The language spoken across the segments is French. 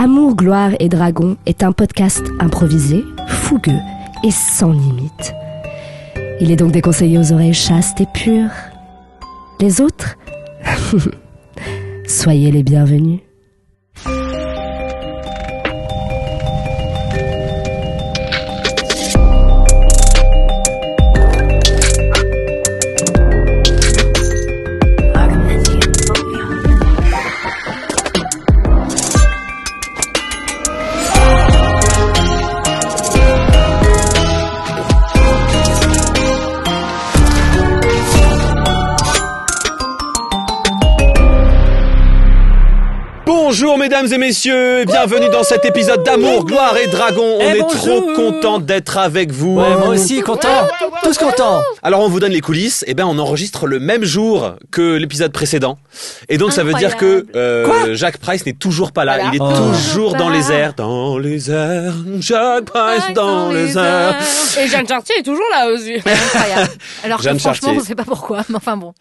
Amour, gloire et dragon est un podcast improvisé, fougueux et sans limite. Il est donc déconseillé aux oreilles chastes et pures. Les autres, soyez les bienvenus. Bonjour mesdames et messieurs, bienvenue dans cet épisode d'Amour, Gloire et Dragon. On est trop content d'être avec vous. Ouais, moi aussi content, tous contents. Alors on vous donne les coulisses, et on enregistre le même jour que l'épisode précédent. Et donc ça veut dire que Jacques Price n'est toujours pas là, voilà. Il est toujours dans les airs. Dans les airs, Jacques Price dans les airs. Et Jeanne Chartier est toujours là aussi. Incroyable. Alors Jeanne que franchement, Chartier. on sait pas pourquoi, mais enfin bon.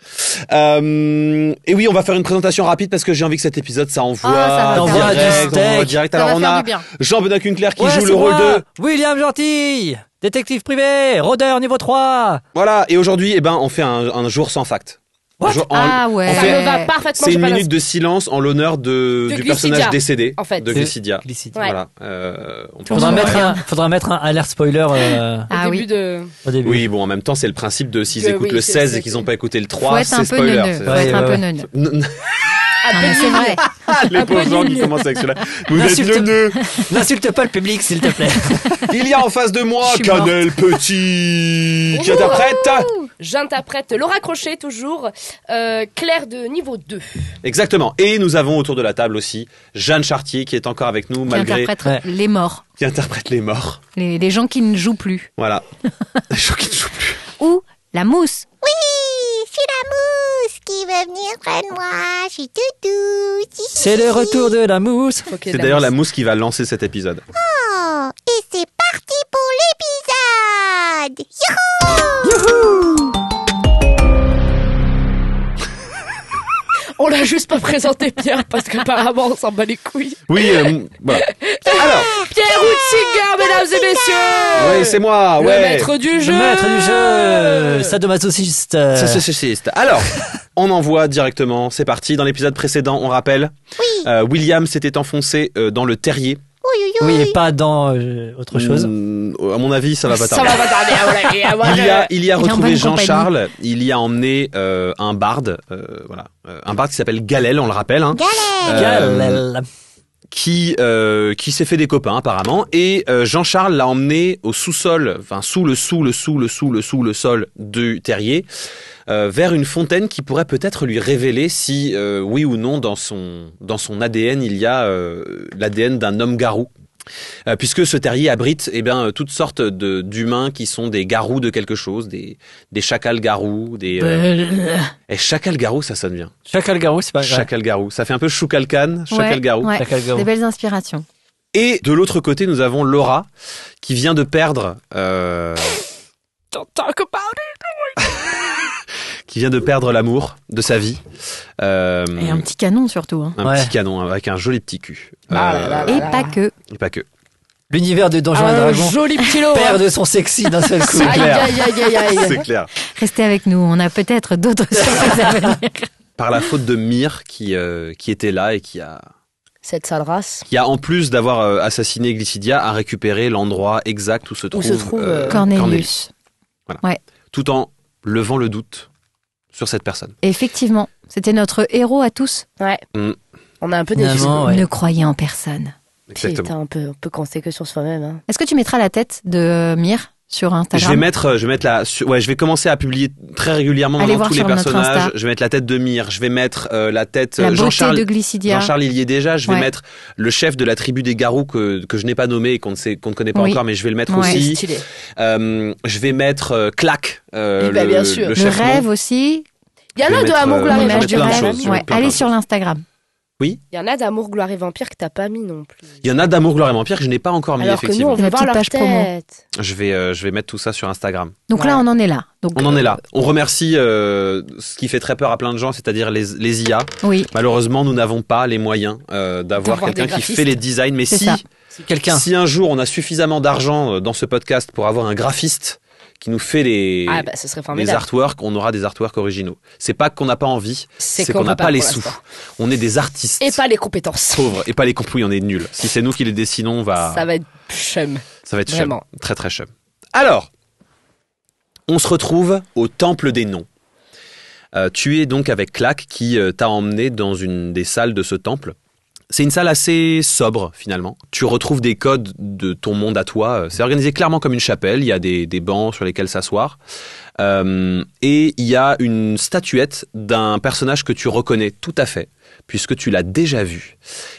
Et oui, on va faire une présentation rapide parce que j'ai envie que cet épisode ça envoie. Ça va direct. Ça Alors va on faire a du bien. Jean-Benoît Kunkler qui Ouais, joue c'est le rôle moi. de William Gentil, détective privé, rôdeur niveau 3. Voilà, et aujourd'hui on fait un jour sans fact. What? Ah ouais. on Ça fait- me va parfaitement. C'est j'ai une pas minute de silence en l'honneur du Glycidia, personnage décédé en fait. de Glycidia. Glycidia. Ouais. Voilà. On pense Faudra mettre un alert spoiler Ah au oui. début de... au début. Oui, bon, en même temps, c'est le principe de s'ils Que écoutent oui, le c'est- 16 c'est- et qu'ils n'ont pas écouté le Faut 3, être un c'est peu spoiler. neuneux. C'est- Faut être un peu ouais. neuneux. Non, mais c'est vrai. Les pauvres gens qui commencent avec celui-là. Vous êtes N'insulte- neuneux. N'insulte pas le public, s'il te plaît. Il y a en face de moi Je suis Canel Petit qui Bonjour. interprète. J'interprète Laura Crochet, toujours. Claire de niveau 2. Exactement. Et nous avons autour de la table aussi Jeanne Chartier qui est encore avec nous Qui malgré interprète les morts. qui interprète les morts. Les gens qui ne jouent plus. Voilà. Les gens qui ne jouent plus. Ou la mousse. Oui, je suis la mousse qui veut venir près de moi. Je suis tout douce. C'est le retour de la mousse. Okay, C'est d'ailleurs la mousse qui va lancer cet épisode. Oh, et c'est parti pour l'épisode. Youhou! On l'a juste pas présenté Pierre parce qu'apparemment on s'en bat les couilles. Oui, voilà. Alors, Pierre Hutzinger, mesdames et messieurs. oui, c'est moi, Le ouais. maître du jeu. Le maître du jeu, sadomasochiste. Sadomasochiste. Alors, on envoie directement, c'est parti. Dans l'épisode précédent, on rappelle, William s'était enfoncé dans le terrier. Oui, et pas dans autre chose. À mon avis, ça va pas Ça tarder. va pas tarder, à mon avis. À mon avis. Il y a en retrouvé bonne Jean-Charles, il y a emmené un barde, un barde qui s'appelle Galel, on le rappelle, hein, Galel. qui s'est fait des copains apparemment, et Jean-Charles l'a emmené au sous-sol, enfin sous le sol du terrier, vers une fontaine qui pourrait peut-être lui révéler si oui ou non dans son ADN il y a l'ADN d'un homme garou. Puisque ce terrier abrite toutes sortes d'humains qui sont des garous de quelque chose, des chacals garous, des et chacal garou ça sonne bien. Chacal garou, c'est pas grave. Chacal garou, ça fait un peu choucalcan, chacal garou. Ouais. Chacal garou. Des belles inspirations. Et de l'autre côté, nous avons Laura qui vient de perdre Don't talk about it. qui vient de perdre l'amour de sa vie. Et un petit canon surtout. Hein. Un Ouais. petit canon avec un joli petit cul. Et pas que. Et pas que. L'univers de Donjons et Un Dragons joli petit lot. perd de son sexy d'un seul coup. C'est clair. Aïe, aïe, aïe, aïe, aïe. C'est clair. Restez avec nous, on a peut-être d'autres surprises à venir. Par la faute de Myr qui était là et qui a Cette sale race. en plus d'avoir assassiné Glycidia, a récupéré l'endroit exact où se trouve, Cornelius. tout en levant le doute sur cette personne. Effectivement, c'était notre héros à tous. Ouais. Mm. On a un peu des Finalement, ouais. Ne croyez en personne. Exactement. Putain, on peut compter que sur soi-même. Hein. Est-ce que tu mettras la tête de Myr sur Instagram? Je vais commencer à publier très régulièrement Allez maintenant voir tous les sur notre personnages. Insta. Je vais mettre la tête de Myr, je vais mettre la tête La beauté Jean-Charles. de Glycidia. Jean-Charles, il y est déjà. Je vais Ouais. mettre le chef de la tribu des Garous que je n'ai pas nommé et qu'on ne connaît pas Oui. encore, mais je vais le mettre Ouais. aussi. Stylé. Je vais mettre Clac, bien sûr. Le chef rêve non. aussi. Il y en Je vais a de mettre, Amour, Gloire et je vais L'image mettre du plein de rêve. choses, je vais Ouais. mettre plein Allez de sur choses. l'Instagram. Oui. Il y en a d'amour, gloire et vampire que t'as pas mis non plus. Il y en a d'Amour, Gloire et Vampire que je n'ai pas encore mis, Alors que nous, effectivement. on veut La voir petite leur page promo. tête. Je vais mettre tout ça sur Instagram. Donc Ouais. là, on en est là. Donc, On en est là. On remercie ce qui fait très peur à plein de gens, c'est-à-dire les IA. Oui. Malheureusement, nous n'avons pas les moyens d'avoir D'avoir quelqu'un des qui graphistes. fait les designs. Mais C'est si, ça. Quelqu'un. un jour on a suffisamment d'argent dans ce podcast pour avoir un graphiste qui nous fait les Ce serait les formidable. artworks, on aura des artworks originaux. C'est pas qu'on n'a pas envie, c'est qu'on peut n'a pas les pour sous. l'instant. On est des artistes. Et pas les compétences. Pauvres et pas les compris, on est nuls. Si c'est nous qui les dessinons, Ça va être chum. ça va être chum. Vraiment. Très très chum. Alors, on se retrouve au Temple des Noms. Tu es donc avec Clack qui t'a emmené dans une des salles de ce temple. C'est une salle assez sobre finalement. Tu retrouves des codes de ton monde à toi. C'est organisé clairement comme une chapelle. Il y a des bancs sur lesquels s'asseoir. Et il y a une statuette d'un personnage que tu reconnais tout à fait, puisque tu l'as déjà vu.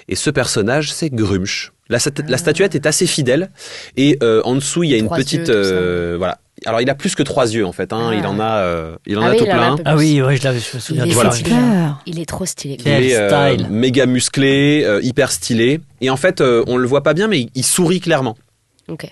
Et ce personnage, c'est Grumsh. La statuette est assez fidèle. Et en dessous, il y a une 3 petite... yeux, tout ça. voilà. Alors, il a plus que 3 yeux, en fait. Hein. Ah. Il en a oui, tout il en a un plein. peu Ah plus. oui, je me souviens Il de est Voilà. stylé. Peur. Il est trop stylé. Il Quel est style. méga musclé, hyper stylé. Et en fait, on le voit pas bien, mais il sourit clairement. Ok.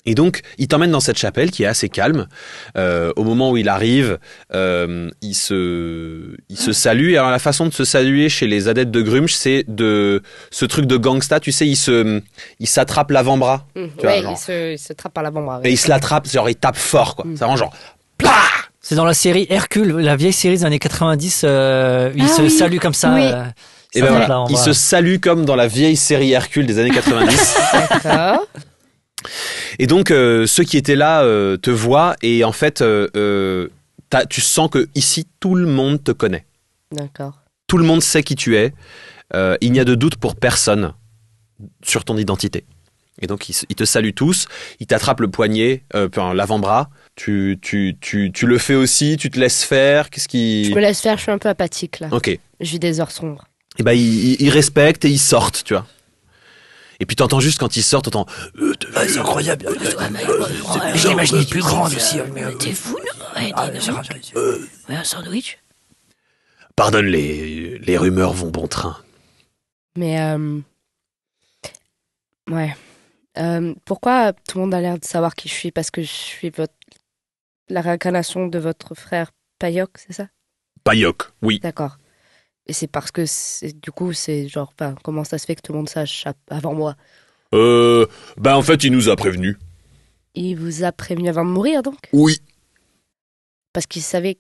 Et donc, il t'emmène dans cette chapelle qui est assez calme. Au moment où il arrive, il se salue. Et alors, la façon de se saluer chez les adeptes de Grumsh, c'est de ce truc de gangsta. Tu sais, il s'attrape l'avant-bras. Tu vois, Ouais, genre. il se trappe par l'avant-bras. Et il se l'attrape, genre, il tape fort, quoi. Mm. C'est vraiment genre, C'est dans la série Hercule, la vieille série des années 90. Il se oui. salue comme ça. Oui. et ça ben tape voilà. là en Il bas. se salue comme dans la vieille série Hercule des années 90. D'accord. Et donc, ceux qui étaient là te voient et en fait, tu sens que ici tout le monde te connaît. D'accord. Tout le monde sait qui tu es. Il n'y a de doute pour personne sur ton identité. Et donc, ils te saluent tous. Ils t'attrapent le poignet, l'avant-bras. Tu le fais aussi. Tu te laisses faire. Qu'est-ce qui... Je me laisse faire, je suis un peu apathique là. Ok. Je vis des heures sombres. Et ben, ils respectent et ils sortent, tu vois. Et puis t'entends juste quand ils sortent, t'entends. C'est incroyable. Je l'imaginais plus grande aussi. T'es fou, un sandwich. Pardonne, les rumeurs vont bon train. Mais ouais. Pourquoi tout le monde a l'air de savoir qui je suis? Parce que je suis la réincarnation de votre frère Payok, c'est ça? Payok, oui. D'accord. Et c'est parce que du coup c'est genre, comment ça se fait que tout le monde sache avant moi? En fait, il nous a prévenus. Il vous a prévenu avant de mourir donc? Oui. Parce qu'il savait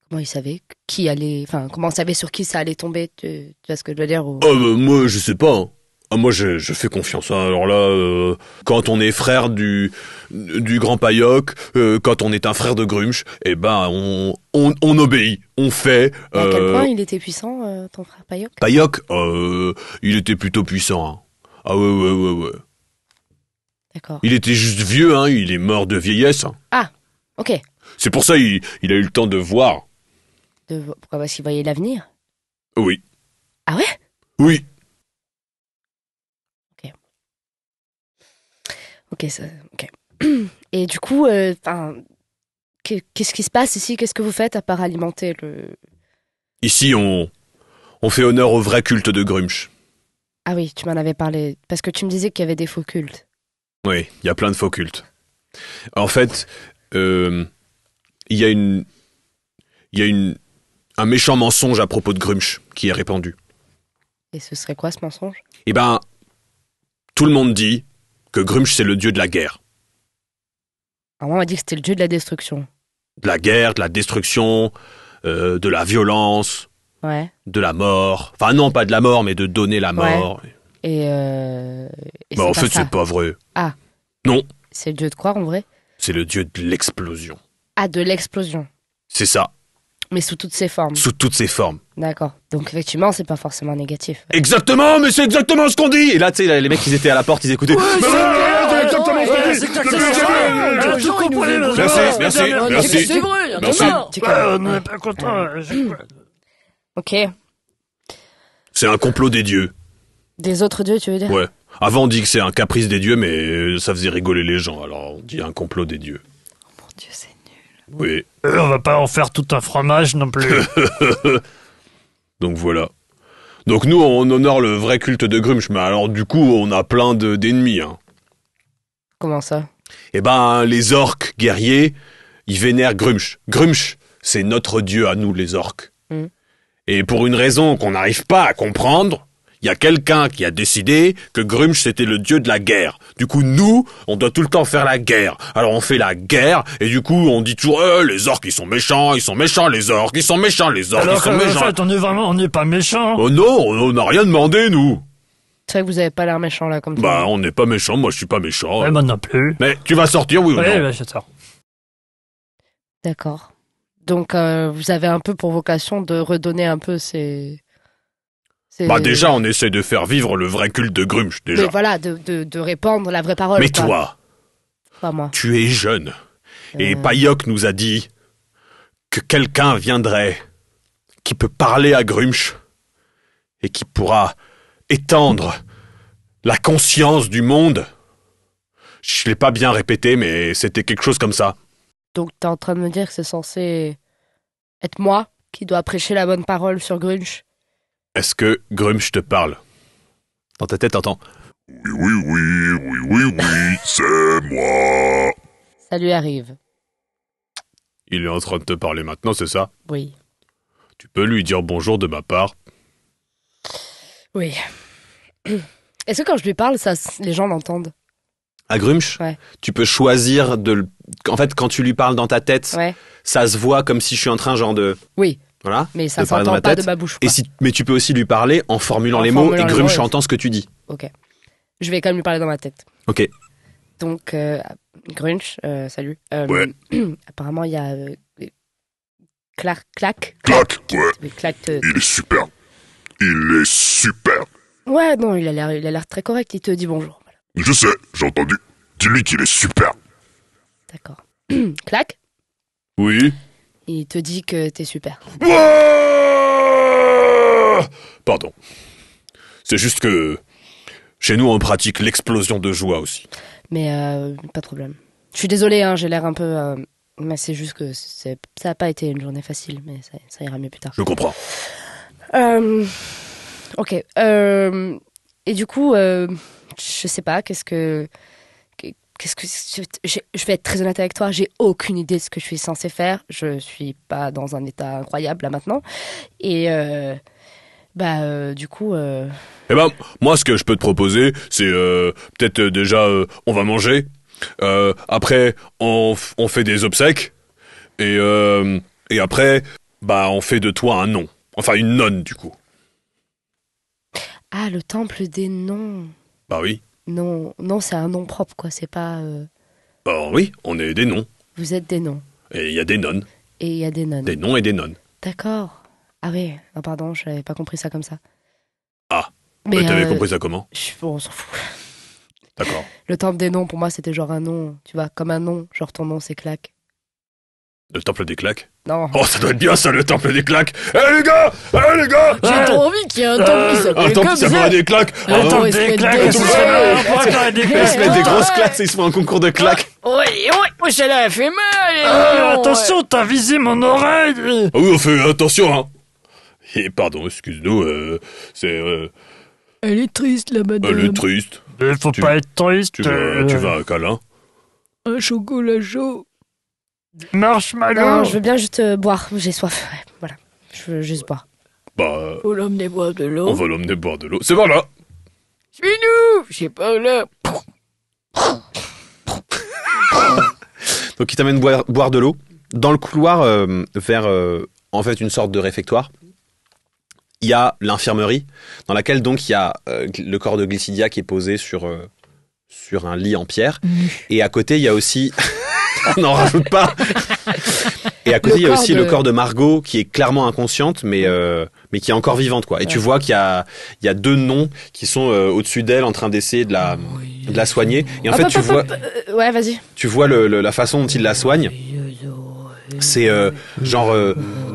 comment il savait qui allait, comment il savait sur qui ça allait tomber, tu vois ce que je veux dire? Moi, je sais pas. Hein. Ah, moi, je fais confiance. Hein. Alors là, quand on est frère du grand Payok, quand on est un frère de Grumsh, eh ben, on obéit, on fait. À quel point il était puissant, ton frère Payok? Payok, il était plutôt puissant. Hein. Ah ouais. D'accord. Il était juste vieux, hein. Il est mort de vieillesse. Hein. Ok. C'est pour ça il a eu le temps de voir. Pourquoi? Parce qu'il voyait l'avenir. Oui. Ah ouais? Oui. Ok. Et du coup, qu'est-ce qui se passe ici? Qu'est-ce que vous faites à part alimenter le... Ici, on fait honneur au vrai culte de Grumsh. Ah oui, tu m'en avais parlé. Parce que tu me disais qu'il y avait des faux cultes. Oui, il y a plein de faux cultes. En fait, il y a un méchant mensonge à propos de Grumsh qui est répandu. Et ce serait quoi ce mensonge? Eh ben, tout le monde dit que Grumsh, c'est le dieu de la guerre. Alors moi, on m'a dit que c'était le dieu de la destruction. De la guerre, de la destruction, de la violence, Ouais. de la mort. Enfin non, pas de la mort, mais de donner la mort. Et Bah, en c'est fait, pas ça. c'est pas vrai. Ah. Non, C'est le dieu de quoi en vrai? c'est le dieu de l'explosion. Ah, de l'explosion. C'est ça, Mais sous toutes ses formes. sous toutes ses formes. D'accord. Donc effectivement, c'est pas forcément négatif. Exactement, mais c'est exactement ce qu'on dit. Et là, tu sais, les mecs, ils étaient à la porte, ils écoutaient. Merci. C'est vrai, Merci. on n'est pas content. Ok. C'est un complot des dieux. Des autres dieux, tu veux dire? Ouais. Avant, on dit que c'est un caprice des dieux, mais ça faisait rigoler les gens. Alors, on dit un complot des dieux. Mon Dieu, c'est nul. Oui. On va pas en faire tout un fromage non plus. Donc voilà. Donc nous, on honore le vrai culte de Grumsh, mais alors du coup, on a plein d'ennemis. Hein. Comment ça? Eh ben, les orques guerriers, ils vénèrent Grumsh. Grumsh, c'est notre dieu à nous, les orques. Et pour une raison qu'on n'arrive pas à comprendre, il y a quelqu'un qui a décidé que Grumsh, c'était le dieu de la guerre. Du coup, nous, on doit tout le temps faire la guerre. Alors on fait la guerre, et du coup, on dit toujours les orques, ils sont méchants, les orques, ils sont méchants, les orques, Alors ils sont que, méchants. en fait, on n'est pas méchants. Oh non, on n'a rien demandé, nous. C'est vrai que vous avez pas l'air méchant là comme ça. Bah, on n'est pas méchants, moi je suis pas méchant. Ouais, moi non plus. Mais tu vas sortir, oui ou Ouais, non? bah, je sors. D'accord. Donc vous avez un peu pour vocation de redonner un peu ces... Bah déjà, on essaie de faire vivre le vrai culte de Grumsh, déjà. Mais voilà, de répandre la vraie parole. Mais quoi. toi, Pas moi. tu es jeune. Et Payok nous a dit que quelqu'un viendrait qui peut parler à Grumsh et qui pourra étendre la conscience du monde. Je l'ai pas bien répété, mais c'était quelque chose comme ça. Donc t'es en train de me dire que c'est censé être moi qui dois prêcher la bonne parole sur Grumsh? Est-ce que Grumsh te parle? Dans ta tête, t'entends. Oui, c'est moi. Ça lui arrive. Il est en train de te parler maintenant, c'est ça? Oui. Tu peux lui dire bonjour de ma part? Oui. Est-ce que quand je lui parle, les gens l'entendent? À Grumsh, Ouais. tu peux choisir de... En fait, quand tu lui parles dans ta tête, Ouais. ça se voit comme si je suis en train genre de... Oui, Voilà. mais ça de parler dans s'entend ma pas tête. de ma bouche. Et Quoi. mais tu peux aussi lui parler en formulant En les mots formulant et les Grumsh mots, entend ce que tu dis. Ok. Je vais quand même lui parler dans ma tête. Ok. Donc, Grunch, salut. Ouais. Apparemment, il y a Clac. Clac, ouais. Mais Clac Il est super. Il est super. Ouais, non, il a l'air très correct. Il te dit bonjour. Voilà. Je sais, j'ai entendu. Dis-lui qu'il est super. D'accord. Clac, Oui. il te dit que t'es super. Pardon. C'est juste que chez nous, on pratique l'explosion de joie aussi. Mais pas de problème. Je suis désolée, hein, j'ai l'air un peu... mais c'est juste que ça n'a pas été une journée facile, mais ça ira mieux plus tard. Je comprends. Ok. Et du coup, je sais pas, je vais être très honnête avec toi, j'ai aucune idée de ce que je suis censée faire. Je suis pas dans un état incroyable là maintenant. Et du coup... Eh ben, moi, ce que je peux te proposer, c'est peut-être déjà, on va manger. Après, on fait des obsèques. Et après, on fait de toi un nom. Enfin, une nonne, du coup. Ah, le temple des noms. Bah oui. Non, c'est un nom propre, quoi. C'est pas... Bah oui, on est des noms. Vous êtes des noms. Et il y a des nonnes. Et il y a des nonnes. Des noms et des nonnes. D'accord. Ah oui, non, pardon, je n'avais pas compris ça comme ça. Ah. Mais t'avais compris ça comment? Bon, on s'en fout. D'accord. Le temple des noms, pour moi, c'était genre un nom, tu vois, comme un nom. Genre ton nom, c'est Clac. Le temple des claques? Non. Oh, ça doit être bien ça, le temple des claques! Eh les gars! J'ai trop envie qu'il y ait un temple qui Un s'appelle temple comme qui s'appelle ça. des claques! Le temple des claques, tout c'est le ça. Ils se mettent des grosses claques, ils se font un concours de claques. Oui, celle-là, elle fait mal. Attention, t'as visé mon oreille. Ah oui, on fait attention, hein! Et pardon, excuse-nous, c'est... Elle est triste, la madame. elle est triste. Mais faut pas être triste. Tu veux un câlin? Un chocolat chaud. Marshmallow. Non, je veux bien juste boire. J'ai soif. Ouais, voilà. Je veux juste boire. Bah, Faut l'emmener boire de l'eau. on va l'emmener boire de l'eau. C'est par là! Suis-nous. J'ai pas là. Donc il t'amène boire de l'eau. Dans le couloir vers en fait une sorte de réfectoire, il y a l'infirmerie dans laquelle donc il y a le corps de Glycidia qui est posé sur un lit en pierre. Et à côté il y a aussi... N'en rajoute pas. Et à côté il y a aussi le corps de Margot qui est clairement inconsciente mais qui est encore vivante quoi. Et tu vois qu'il y a deux noms qui sont au-dessus d'elle en train d'essayer de la soigner. Et en fait tu vois... Ouais, vas-y. Tu vois la façon dont il la soigne. C'est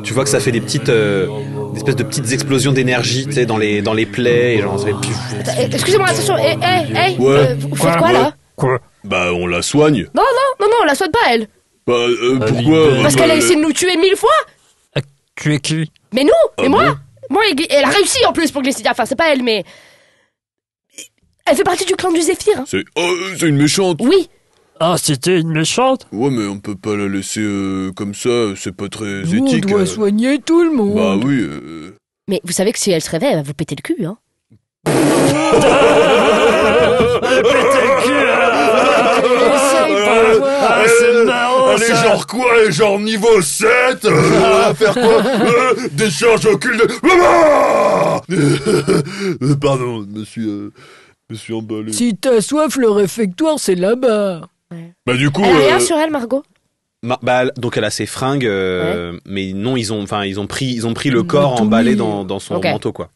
tu vois que ça fait des espèces de petites explosions d'énergie, tu sais, dans les plaies et genre ça fait... Excusez-moi, attention. Hey, Ouais. vous faites quoi là? Quoi? Bah on la soigne. Non, on la soigne pas elle. Bah pourquoi? Parce qu'elle a essayé de nous tuer 1000 fois. Tu es qui? Mais nous, Ah mais moi. Bon, elle a réussi en plus pour Glycidia. Enfin, c'est pas elle, mais elle fait partie du clan du Zéphyr. Hein. C'est une méchante. Oui. Ah, c'était une méchante. Ouais, mais on peut pas la laisser comme ça, c'est pas très Nous, éthique. on doit soigner tout le monde. Bah oui. Mais vous savez que si elle se réveille, elle va vous péter le cul, hein. C'est marrant, Elle est genre quoi? Elle est genre niveau 7 On va faire quoi? Décharge occulte de... Pardon, je me suis emballé. Si t'as soif, le réfectoire, c'est là-bas. Bah du coup... Elle a rien sur elle, Margot. Donc elle a ses fringues, mais non, ils ont pris le Ils corps l'ont tout emballé mis. dans son Ok. manteau, quoi.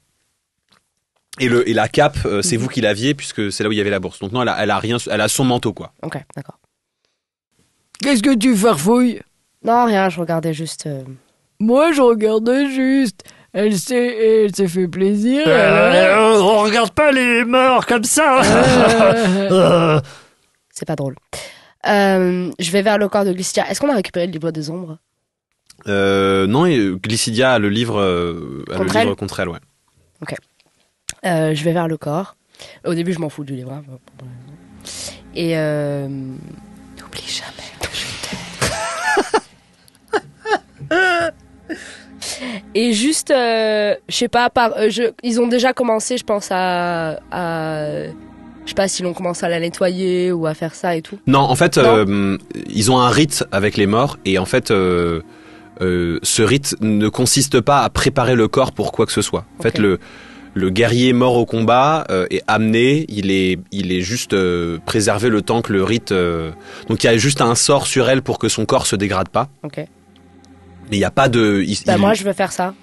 Et la cape, c'est vous qui l'aviez, puisque c'est là où il y avait la bourse. Donc non, elle a rien, elle a son manteau, quoi. Ok, d'accord. Qu'est-ce que tu farfouilles? Non, rien, je regardais juste... Moi, je regardais juste. Elle s'est fait plaisir. on regarde pas les morts comme ça. C'est pas drôle. Je vais vers le corps de Glycidia. Est-ce qu'on a récupéré le livre des ombres? Non, et Glycidia a le livre, Contre elle contre elle, ouais. Je vais vers le corps. Au début, je m'en fous du livre. Hein. Et n'oublie jamais que je t'aime. Et juste, je sais pas, ils ont déjà commencé, je pense, je sais pas s'ils ont commencé à la nettoyer ou à faire ça et tout. Non, en fait, Non. ils ont un rite avec les morts, et en fait, ce rite ne consiste pas à préparer le corps pour quoi que ce soit. En fait, le guerrier mort au combat est amené, il est juste préservé le temps que le rite... Donc il y a juste un sort sur elle pour que son corps se dégrade pas. Ok. Mais il n'y a pas de... Moi, je veux faire ça.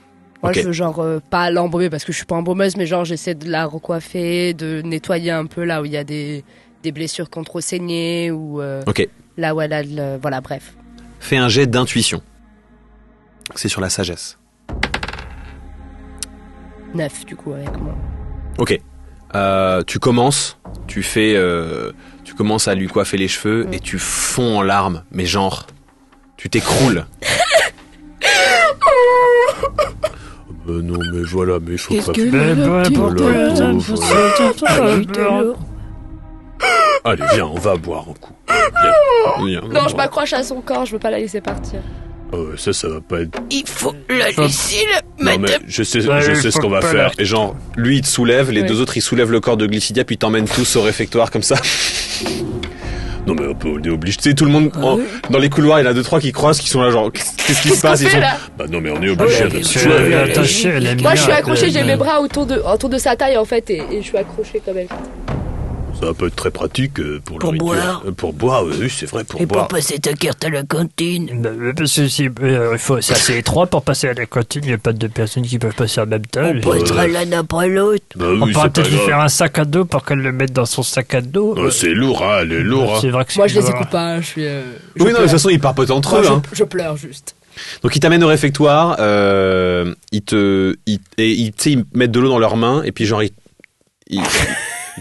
Moi, Ok. je veux genre pas l'embaumer parce que je suis pas embaumeuse, mais genre j'essaie de la recoiffer, de nettoyer un peu là où il y a des blessures qui ont trop saigné ou Ok. là où elle a voilà, bref. Fais un jet d'intuition. C'est sur la sagesse. 9 du coup avec moi. Ok. Tu commences à lui coiffer les cheveux et tu fonds en larmes, mais genre, tu t'écroules. non, mais voilà, mais il faut Qu'est-ce pas... que Allez, viens, on va boire un coup. Viens. Non, je m'accroche à son corps, je veux pas la laisser partir. Ça va pas être... Il faut la laisser Non, mais je sais Ouais, ce faut qu'on va pas faire. Et genre, lui il te soulève, les Ouais. deux autres ils soulèvent le corps de Glycidia, puis t'emmènent tous au réfectoire comme ça. Non, mais on est obligé. Tu sais, tout le monde, dans les couloirs, il y en a 2-3 qui croisent, qui sont là genre, qu'est-ce qui se passe? Ils fait, sont... là Bah non, mais on est obligé de... Moi, je suis accrochée, j'ai mes bras autour de sa taille en fait, et je suis accrochée comme elle. Ça va pas être très pratique pour le Pour rituel. boire. Pour boire, oui, c'est vrai, pour Et boire. pour passer ta carte à la cantine. Parce que c'est assez étroit pour passer à la cantine. Il n'y a pas deux personnes qui peuvent passer en même temps. On passera l'un après l'autre. Bah On oui, pourrait c'est pas peut-être lui faire grave. un sac à dos pour qu'elle le mette dans son sac à dos. C'est lourd, hein, elle est lourde. C'est vrai que Moi, je les voilà. écoute pas, je suis. Oui, non, de toute façon, ils papotent entre eux, hein. Je pleure juste. Donc ils t'amènent au réfectoire, ils te mettent de l'eau dans leurs mains, et puis genre,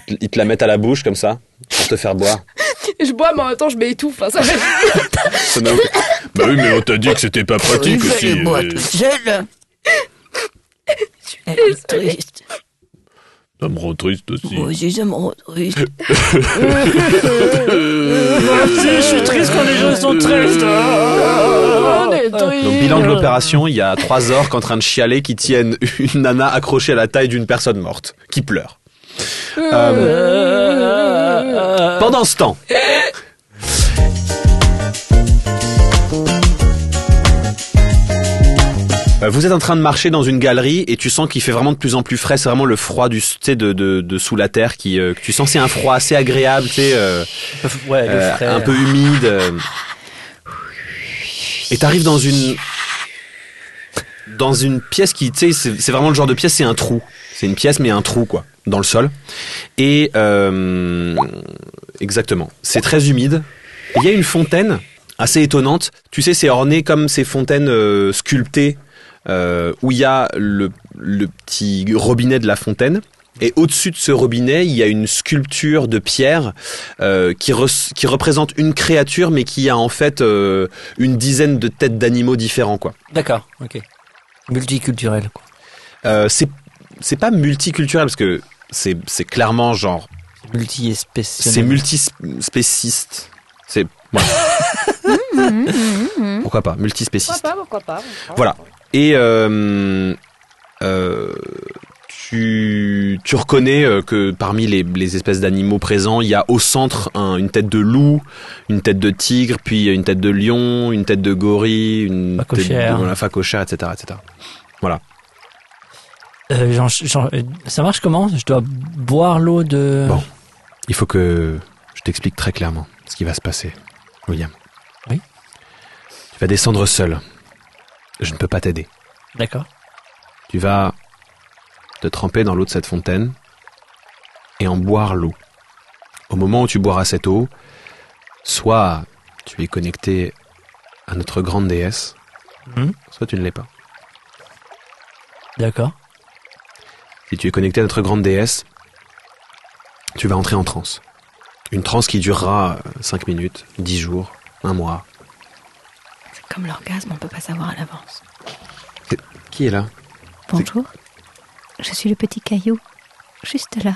ils te la mettent à la bouche comme ça, pour te faire boire. Je bois, mais en même temps, je m'étouffe. Hein, ça va. Ça n'a aucun- Bah oui, mais on t'a dit que c'était pas pratique Il aussi. fallait boire tout seul. Elle est triste. Ça me rend triste aussi. Moi aussi, ça me rend triste. Je suis triste quand les gens sont tristes. On est triste. Donc bilan de l'opération, il y a 3 orques en train de chialer qui tiennent une nana accrochée à la taille d'une personne morte, qui pleure. Pendant ce temps... Vous êtes en train de marcher dans une galerie et tu sens qu'il fait vraiment de plus en plus frais. C'est vraiment le froid du, tu sais, de sous la terre que tu sens. C'est un froid assez agréable, tu sais, Ouais, le frais. un peu humide. Et t'arrives dans une pièce qui, tu sais, c'est vraiment le genre de pièce. C'est un trou. C'est une pièce mais un trou quoi, dans le sol. Et exactement. C'est très humide. Et il y a une fontaine assez étonnante. Tu sais, c'est orné comme ces fontaines sculptées. Où il y a le petit robinet de la fontaine et au-dessus de ce robinet il y a une sculpture de pierre qui représente une créature mais qui a en fait une dizaine de têtes d'animaux différents quoi. D'accord, ok. Multiculturel, quoi. C'est pas multiculturel parce que c'est clairement genre Multi-espèce. c'est multispéciste. C'est voilà. Pourquoi pas multispéciste. Pourquoi pas. Voilà. Et tu reconnais que parmi les espèces d'animaux présents, il y a au centre une tête de loup, une tête de tigre, puis une tête de lion, une tête de gorille, une Phacochère. tête de phacochère, etc., etc. Voilà. Ça marche comment? Je dois boire l'eau de... Bon. Il faut que je t'explique très clairement ce qui va se passer, William. Oui. Tu vas descendre seul. Je ne peux pas t'aider. D'accord. Tu vas te tremper dans l'eau de cette fontaine et en boire l'eau. Au moment où tu boiras cette eau, soit tu es connecté à notre grande déesse, soit tu ne l'es pas. D'accord. Si tu es connecté à notre grande déesse, tu vas entrer en transe. Une transe qui durera 5 minutes, 10 jours, 1 mois. C'est comme l'orgasme, on peut pas savoir à l'avance. Qui est là? Bonjour. Je suis le petit caillou. Juste là.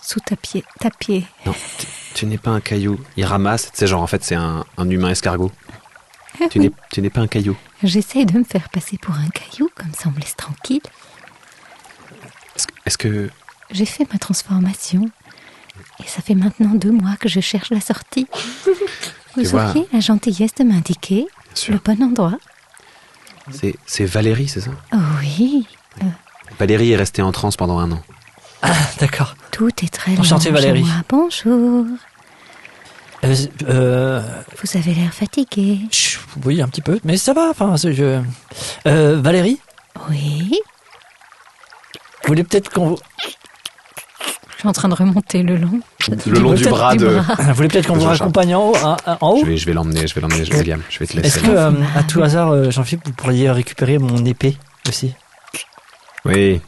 Sous ta pied. Non, tu n'es pas un caillou. Il ramasse, c'est genre en fait c'est un humain escargot. Tu n'es pas un caillou. J'essaye de me faire passer pour un caillou, comme ça on me laisse tranquille. Est-ce que... J'ai fait ma transformation. Et ça fait maintenant 2 mois que je cherche la sortie. Vous auriez la gentillesse de m'indiquer le bon endroit? C'est Valérie, c'est ça? Oh oui. Valérie est restée en transe pendant 1 an. Ah, d'accord. Tout est très long. Enchanté, Valérie. Bonjour. Vous avez l'air fatigué. Oui, un petit peu, mais ça va. Enfin, Valérie? Oui. Vous voulez peut-être qu'on vous... Je suis en train de remonter le long. Le long du bras de... Vous voulez peut-être qu'on vous raccompagne en haut, en haut? Je vais l'emmener, William. Je vais te laisser. Est-ce que, à tout hasard, Jean-Philippe, vous pourriez récupérer mon épée aussi? Oui.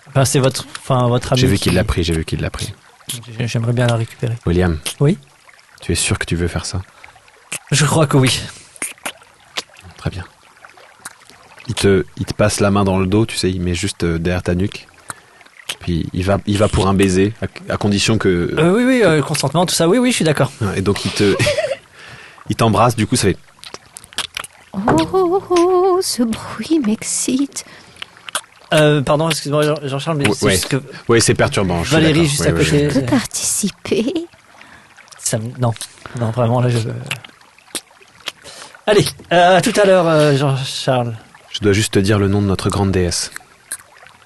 Enfin, c'est votre ami. J'ai vu qu'il l'a pris. J'aimerais bien la récupérer. William. Oui? Tu es sûr que tu veux faire ça? Je crois que oui. Très bien. Il te passe la main dans le dos, tu sais, il met juste derrière ta nuque. Puis il va pour un baiser, à condition que... Oui, consentement, tout ça, oui, je suis d'accord. Et donc il t'embrasse, du coup ça fait... Oh, ce bruit m'excite. Pardon, excuse-moi Jean-Charles, mais c'est juste que... Oui, c'est perturbant. Valérie, juste à côté... Je peux participer? Non, vraiment, là je veux... Allez, à tout à l'heure, Jean-Charles. Je dois juste te dire le nom de notre grande déesse.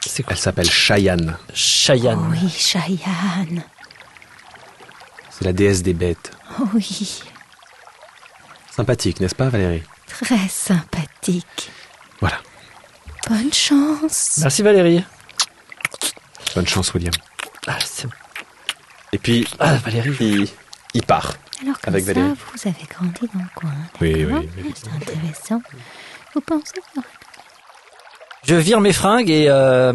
C'est quoi? Elle s'appelle Cheyenne. Cheyenne. Oh oui, Cheyenne. C'est la déesse des bêtes. Oh oui. Sympathique, n'est-ce pas, Valérie? Très sympathique. Voilà. Bonne chance. Merci, Valérie. Bonne chance, William. C'est... Et puis, Valérie. Il part. Alors comme avec ça, Valérie. vous avez grandi dans le coin. Oui. C'est intéressant. Vous pensez... Je vire mes fringues et... Ah,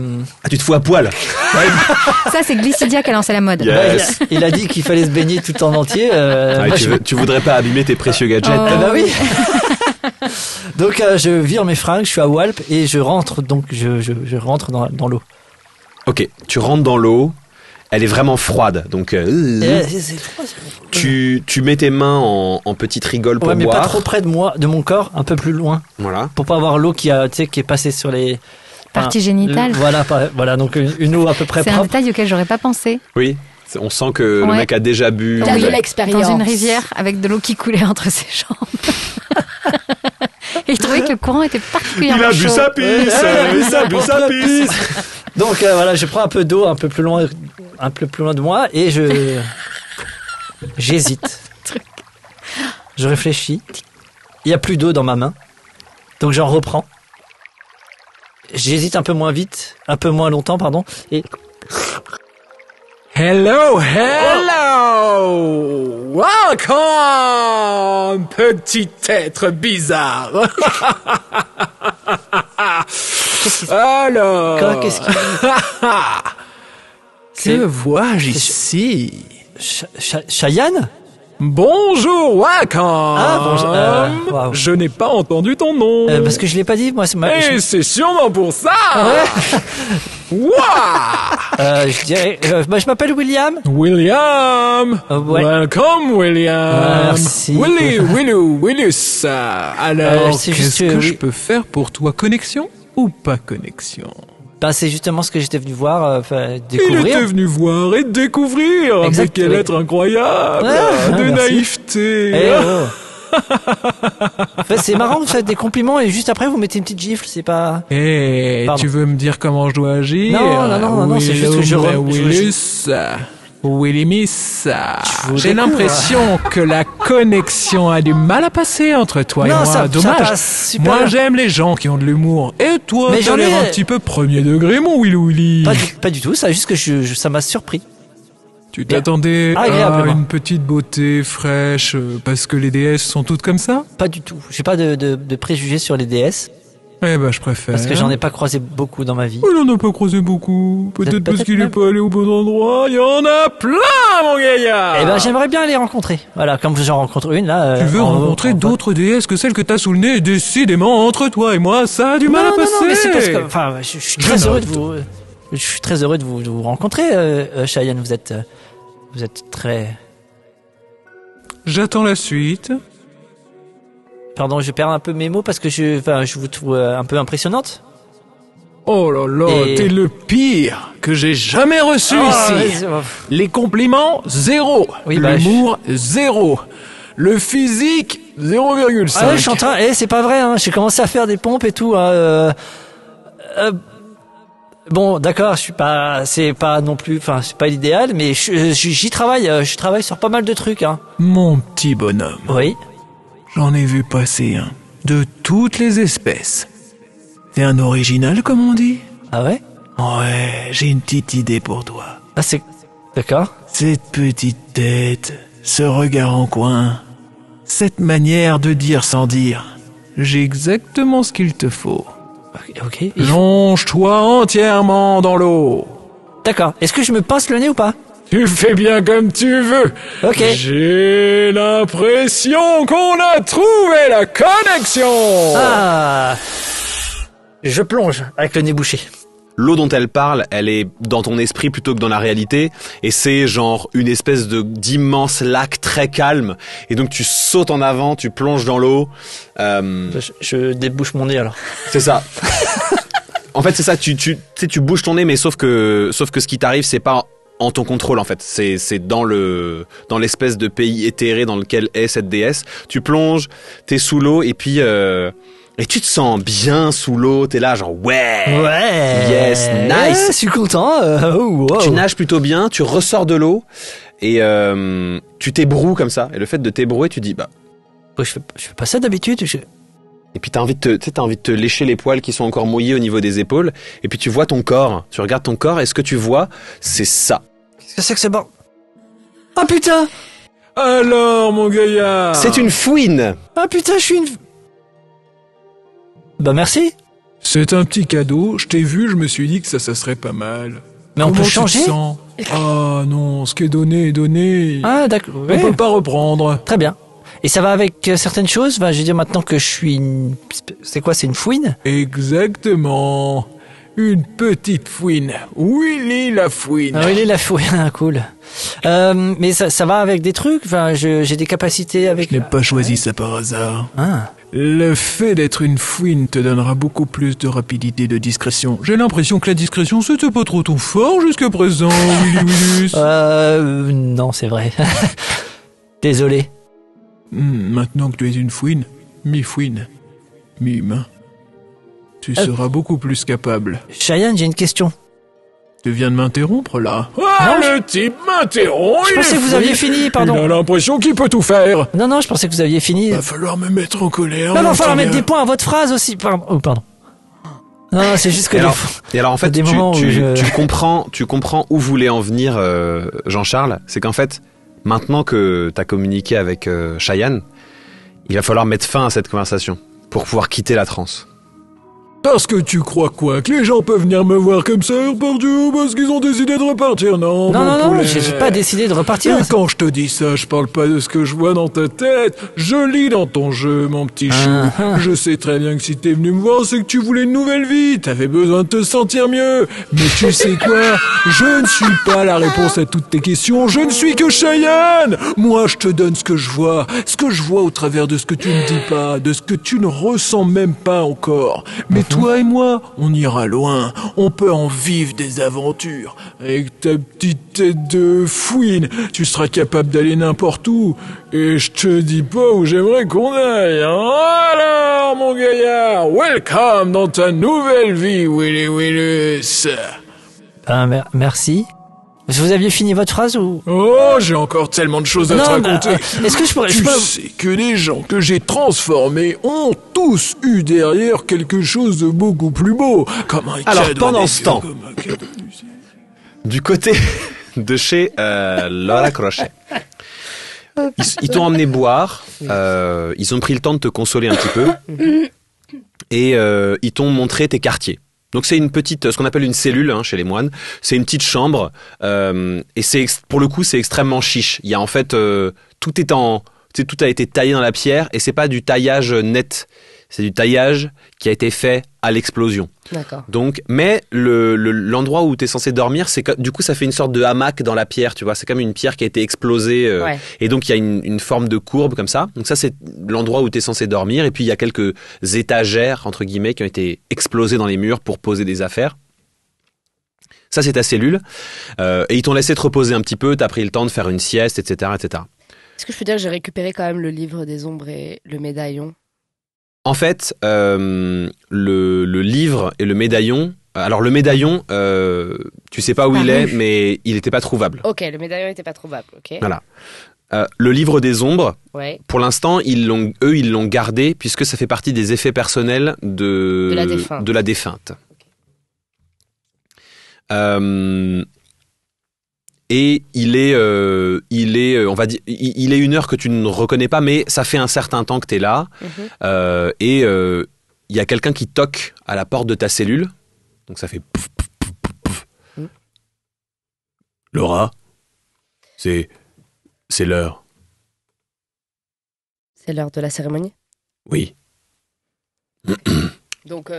tu te fous à poil? Ça, c'est Glycidia qui a lancé la mode. Yes. Il a dit qu'il fallait se baigner tout en entier. Tu voudrais pas abîmer tes précieux gadgets? Oh. Bah oui. Donc je vire mes fringues, je suis à Walp et je rentre donc je rentre dans l'eau. Ok, tu rentres dans l'eau. Elle est vraiment froide, donc tu mets tes mains en petite rigole pour mais boire. pas trop près de moi, de mon corps, un peu plus loin. Voilà. Pour pas avoir l'eau qui est passée sur les parties génitales. Voilà, donc une eau à peu près C'est propre. un détail auquel j'aurais pas pensé. Oui, on sent que le mec a déjà bu. Il a de l'expérience. Dans une rivière avec de l'eau qui coulait entre ses jambes. Et je trouvais que le courant était particulièrement chaud. Il a bu sa pisse. Il a bu sa pisse. Donc voilà, je prends un peu d'eau un peu plus loin de moi et j'hésite. Je réfléchis. Il y a plus d'eau dans ma main. Donc j'en reprends. J'hésite un peu moins longtemps, pardon, et Hello! Welcome, petit être bizarre! Alors... Qu'est-ce qu'il Que vois-je ici? Cheyenne? Bonjour, Wacom. Ah, bonjour. Wow. Je n'ai pas entendu ton nom. Parce que je l'ai pas dit, moi. Et c'est sûrement pour ça. Waouh. Je dirais, je m'appelle William. William. Ouais. Welcome, William. Merci. Willus. Alors, c'est qu'est-ce juste, que je peux faire pour toi? Connexion ou pas connexion? Ben, c'est justement ce que j'étais venu voir, découvrir. Il était venu voir et découvrir. Exact, Mais quel oui. être incroyable. De merci. naïveté. Eh, En fait, c'est marrant, vous faites des compliments et juste après vous mettez une petite gifle, c'est pas... Tu veux me dire comment je dois agir? Non, c'est juste que Willy Miss, j'ai découvre. l'impression que la connexion a du mal à passer entre toi et Non, moi. ça Dommage. passe super Moi, bien. j'aime les gens qui ont de l'humour. Et toi, Mais t'as j'en l'air ai- un petit peu premier degré, mon Willy. Pas du tout, c'est juste que ça m'a surpris. Tu t'attendais à Agréablement. une petite beauté fraîche parce que les déesses sont toutes comme ça? Pas du tout. J'ai pas de préjugés sur les DS, Eh ben, je préfère. parce que j'en ai pas croisé beaucoup dans ma vie. Il en a pas croisé beaucoup. Peut-être parce qu'il est même. pas allé au bon endroit. Il y en a plein, mon gaillard. Eh ben, j'aimerais bien les rencontrer. Voilà, comme j'en rencontre une, là. Tu veux rencontrer d'autres déesses que celles que t'as sous le nez? Décidément, entre toi et moi, ça a du mal à passer. Non, mais c'est parce que, enfin, je suis très heureux de vous, je suis très heureux de vous rencontrer, Cheyenne. Vous êtes très... J'attends la suite. Pardon, je perds un peu mes mots parce que je vous trouve un peu impressionnante. Oh là là, Et- t'es le pire que j'ai jamais reçu ici. Les compliments, 0. Oui, bah, L'humour, 0. Le physique, 0,5. Ah ouais, je suis en train. C'est pas vrai. Hein. J'ai commencé à faire des pompes et tout. Hein, bon, d'accord. C'est pas non plus. Enfin, c'est pas l'idéal, mais j'y travaille. Je travaille sur pas mal de trucs. Hein. Mon petit bonhomme, Oui. j'en ai vu passer un. De toutes les espèces. T'es un original, comme on dit? Ah ouais. Ouais, j'ai une petite idée pour toi. Ah c'est. D'accord. Cette petite tête, ce regard en coin, cette manière de dire sans dire, j'ai exactement ce qu'il te faut. Ok. Plonge-toi entièrement dans l'eau. D'accord. Est-ce que je me pince le nez ou pas? Tu fais bien comme tu veux. Ok. J'ai l'impression qu'on a trouvé la connexion. Ah. Je plonge avec le nez bouché. L'eau dont elle parle, elle est dans ton esprit plutôt que dans la réalité, et c'est genre une espèce d'immense lac très calme, et donc tu sautes en avant, tu plonges dans l'eau. Je débouche mon nez alors. C'est ça. En fait, c'est ça. Tu bouges ton nez, mais sauf que ce qui t'arrive, c'est pas en ton contrôle, en fait. C'est dans l'espèce de pays éthéré dans lequel est cette déesse. Tu plonges, t'es sous l'eau, et puis et tu te sens bien sous l'eau. T'es là, genre ouais. Yes, nice. Je suis content. Wow. Tu nages plutôt bien, tu ressors de l'eau et tu t'ébroues comme ça. Et le fait de t'ébrouer, tu dis bah. Je fais pas ça d'habitude. Et puis t'as envie de te lécher les poils qui sont encore mouillés au niveau des épaules. Et puis tu vois ton corps. Tu regardes ton corps et ce que tu vois, c'est ça. Qu'est-ce que c'est que c'est bon? Ah putain! Alors, mon gaillard. C'est une fouine. Ah putain, je suis une... Bah merci. C'est un petit cadeau. Je t'ai vu, je me suis dit que ça serait pas mal. Mais on Comment peut tu te changer? sens? Ah non, ce qui est donné est donné. Ah d'accord. On peut pas reprendre. Très bien. Et ça va avec certaines choses. Enfin, je veux dire maintenant que je suis une... C'est quoi? C'est une fouine? Exactement. Une petite fouine. Willy la fouine. Ah oui, la fouine, cool. Mais ça va avec des trucs. Enfin, j'ai des capacités avec. Je n'ai pas choisi ça par hasard. Ah. Le fait d'être une fouine te donnera beaucoup plus de rapidité, de discrétion. J'ai l'impression que la discrétion, c'était pas trop ton fort jusqu'à présent, Willy Willus. Non, c'est vrai. Désolé. Maintenant que tu es une fouine, mi-fouine, mi-humain, tu seras beaucoup plus capable. Cheyenne, j'ai une question. Tu viens de m'interrompre, là. Ah, le type m'interrompt. Je pensais que vous aviez fini, pardon. Il a l'impression qu'il peut tout faire. Non, je pensais que vous aviez fini. Va falloir me mettre en colère. Non, mon va falloir petit mettre gars. des points à votre phrase aussi. Pardon. Oh, pardon. Non, c'est juste que... Et alors en fait, des moments où tu comprends où voulait en venir Jean-Charles. C'est qu'en fait, maintenant que tu as communiqué avec Cheyenne, il va falloir mettre fin à cette conversation pour pouvoir quitter la transe. Parce que tu crois quoi? Que les gens peuvent venir me voir comme ça, repartir, parce qu'ils ont décidé de repartir? Non, Non, j'ai pas décidé de repartir. Et quand je te dis ça, je parle pas de ce que je vois dans ta tête. Je lis dans ton jeu, mon petit chou. Je sais très bien que si t'es venu me voir, c'est que tu voulais une nouvelle vie. T'avais besoin de te sentir mieux. Mais tu sais quoi? Je ne suis pas la réponse à toutes tes questions. Je ne suis que Cheyenne. Moi, je te donne ce que je vois. Ce que je vois au travers de ce que tu ne dis pas, de ce que tu ne ressens même pas encore. Mais toi et moi, on ira loin. On peut en vivre des aventures. Avec ta petite tête de fouine, tu seras capable d'aller n'importe où. Et je te dis pas où j'aimerais qu'on aille. Hein. Alors, mon gaillard, welcome dans ta nouvelle vie, Willy Willus. Merci. Vous aviez fini votre phrase ou? Oh, j'ai encore tellement de choses à te raconter. Est-ce que je pourrais... Tu sais que les gens que j'ai transformés ont tous eu derrière quelque chose de beaucoup plus beau. Comme un Alors, cadeau pendant ce temps, comme un cadeau. du côté de chez Laura Crochet, ils t'ont emmené boire, ils ont pris le temps de te consoler un petit peu, et ils t'ont montré tes quartiers. Donc c'est une petite, ce qu'on appelle une cellule chez les moines. C'est une petite chambre et pour le coup c'est extrêmement chiche. Il y a en fait tout a été taillé dans la pierre et c'est pas du taillage net, c'est du taillage qui a été fait à l'explosion. D'accord. Donc, mais l'endroit où tu es censé dormir, du coup ça fait une sorte de hamac dans la pierre, tu vois. C'est comme une pierre qui a été explosée et donc il y a une forme de courbe comme ça. Donc ça c'est l'endroit où tu es censé dormir et puis il y a quelques étagères entre guillemets qui ont été explosées dans les murs pour poser des affaires. Ça c'est ta cellule et ils t'ont laissé te reposer un petit peu, t'as pris le temps de faire une sieste, etc., etc. Est-ce que je peux dire que j'ai récupéré quand même le livre des ombres et le médaillon? En fait, le livre et le médaillon... Alors le médaillon, tu sais pas où il est, mais il n'était pas trouvable. Ok, le médaillon n'était pas trouvable, ok. Voilà. Le livre des ombres, ouais. Pour l'instant, ils l'ont gardé puisque ça fait partie des effets personnels de la défunte. Okay. Et il est, on va dire, il est une heure que tu ne reconnais pas, mais ça fait un certain temps que tu es là. Et il y a quelqu'un qui toque à la porte de ta cellule. Donc ça fait pouf, pouf, pouf, pouf, pouf. Laura, c'est l'heure. C'est l'heure de la cérémonie? Oui. Donc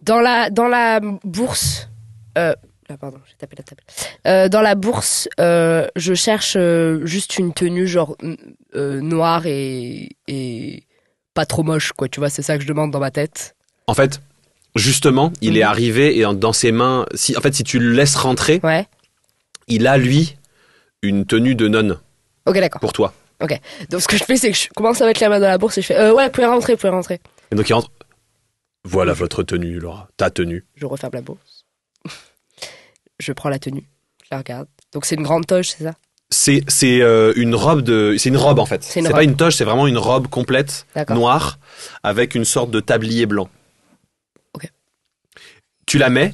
Dans la bourse, pardon, j'ai tapé la table. Dans la bourse, je cherche juste une tenue genre noire et pas trop moche, quoi. Tu vois, c'est ça que je demande dans ma tête. En fait, justement, il est arrivé et dans ses mains, si tu le laisses rentrer, il a lui une tenue de nonne. Ok, d'accord. Pour toi. Ok. Donc ce que je fais, c'est que je commence à mettre la main dans la bourse et je fais ouais, vous pouvez rentrer. Et donc il rentre. Voilà votre tenue, Laura. Ta tenue. Je referme la bourse. Je prends la tenue. Je la regarde. Donc c'est une grande toge, c'est ça? C'est une robe c'est une robe en fait. C'est pas une toge, c'est vraiment une robe complète, noire, avec une sorte de tablier blanc. Ok. Tu la mets,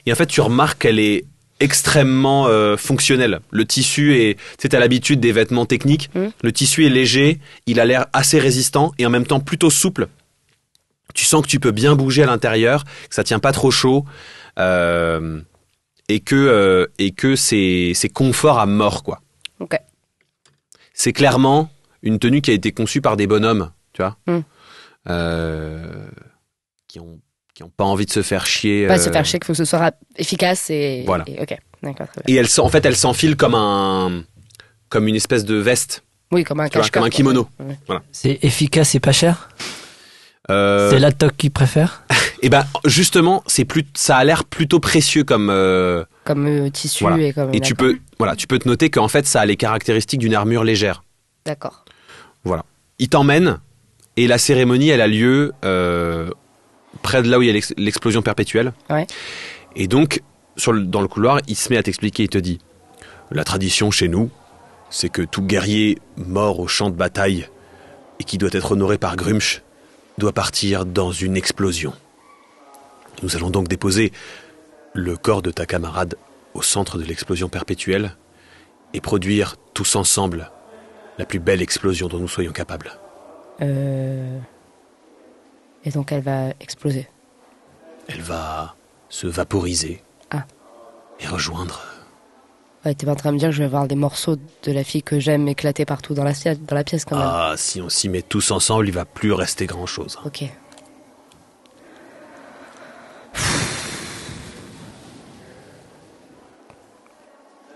et en fait tu remarques qu'elle est extrêmement fonctionnelle. Le tissu est, tu sais, t'as l'habitude des vêtements techniques. Le tissu est léger, il a l'air assez résistant et en même temps plutôt souple. Tu sens que tu peux bien bouger à l'intérieur, que ça tient pas trop chaud, et que c'est confort à mort, quoi. Ok. C'est clairement une tenue qui a été conçue par des bonhommes, tu vois, qui ont pas envie de se faire chier. Pas se faire chier, qu'il faut que ce soit efficace et voilà. Ok, d'accord. Très bien. Et elle s'enfile comme une espèce de veste. Oui, comme un cache-cœur. Comme un kimono. Ouais. Voilà. C'est efficace et pas cher. C'est la toque qu'il préfère. Et ben justement, ça a l'air plutôt précieux comme tissu et comme. Et tu peux te noter qu'en fait ça a les caractéristiques d'une armure légère. D'accord. Voilà. Il t'emmène et la cérémonie elle a lieu près de là où il y a l'explosion perpétuelle. Ouais. Et donc dans le couloir, il se met à t'expliquer. Il te dit la tradition chez nous, c'est que tout guerrier mort au champ de bataille et qui doit être honoré par Grumsh doit partir dans une explosion. Nous allons donc déposer le corps de ta camarade au centre de l'explosion perpétuelle et produire tous ensemble la plus belle explosion dont nous soyons capables. Et donc elle va exploser. Elle va se vaporiser. Ah. Et rejoindre... Ouais, t'es pas en train de me dire que je vais voir des morceaux de la fille que j'aime éclater partout dans la pièce quand même. Ah, si on s'y met tous ensemble, il va plus rester grand-chose. Ok.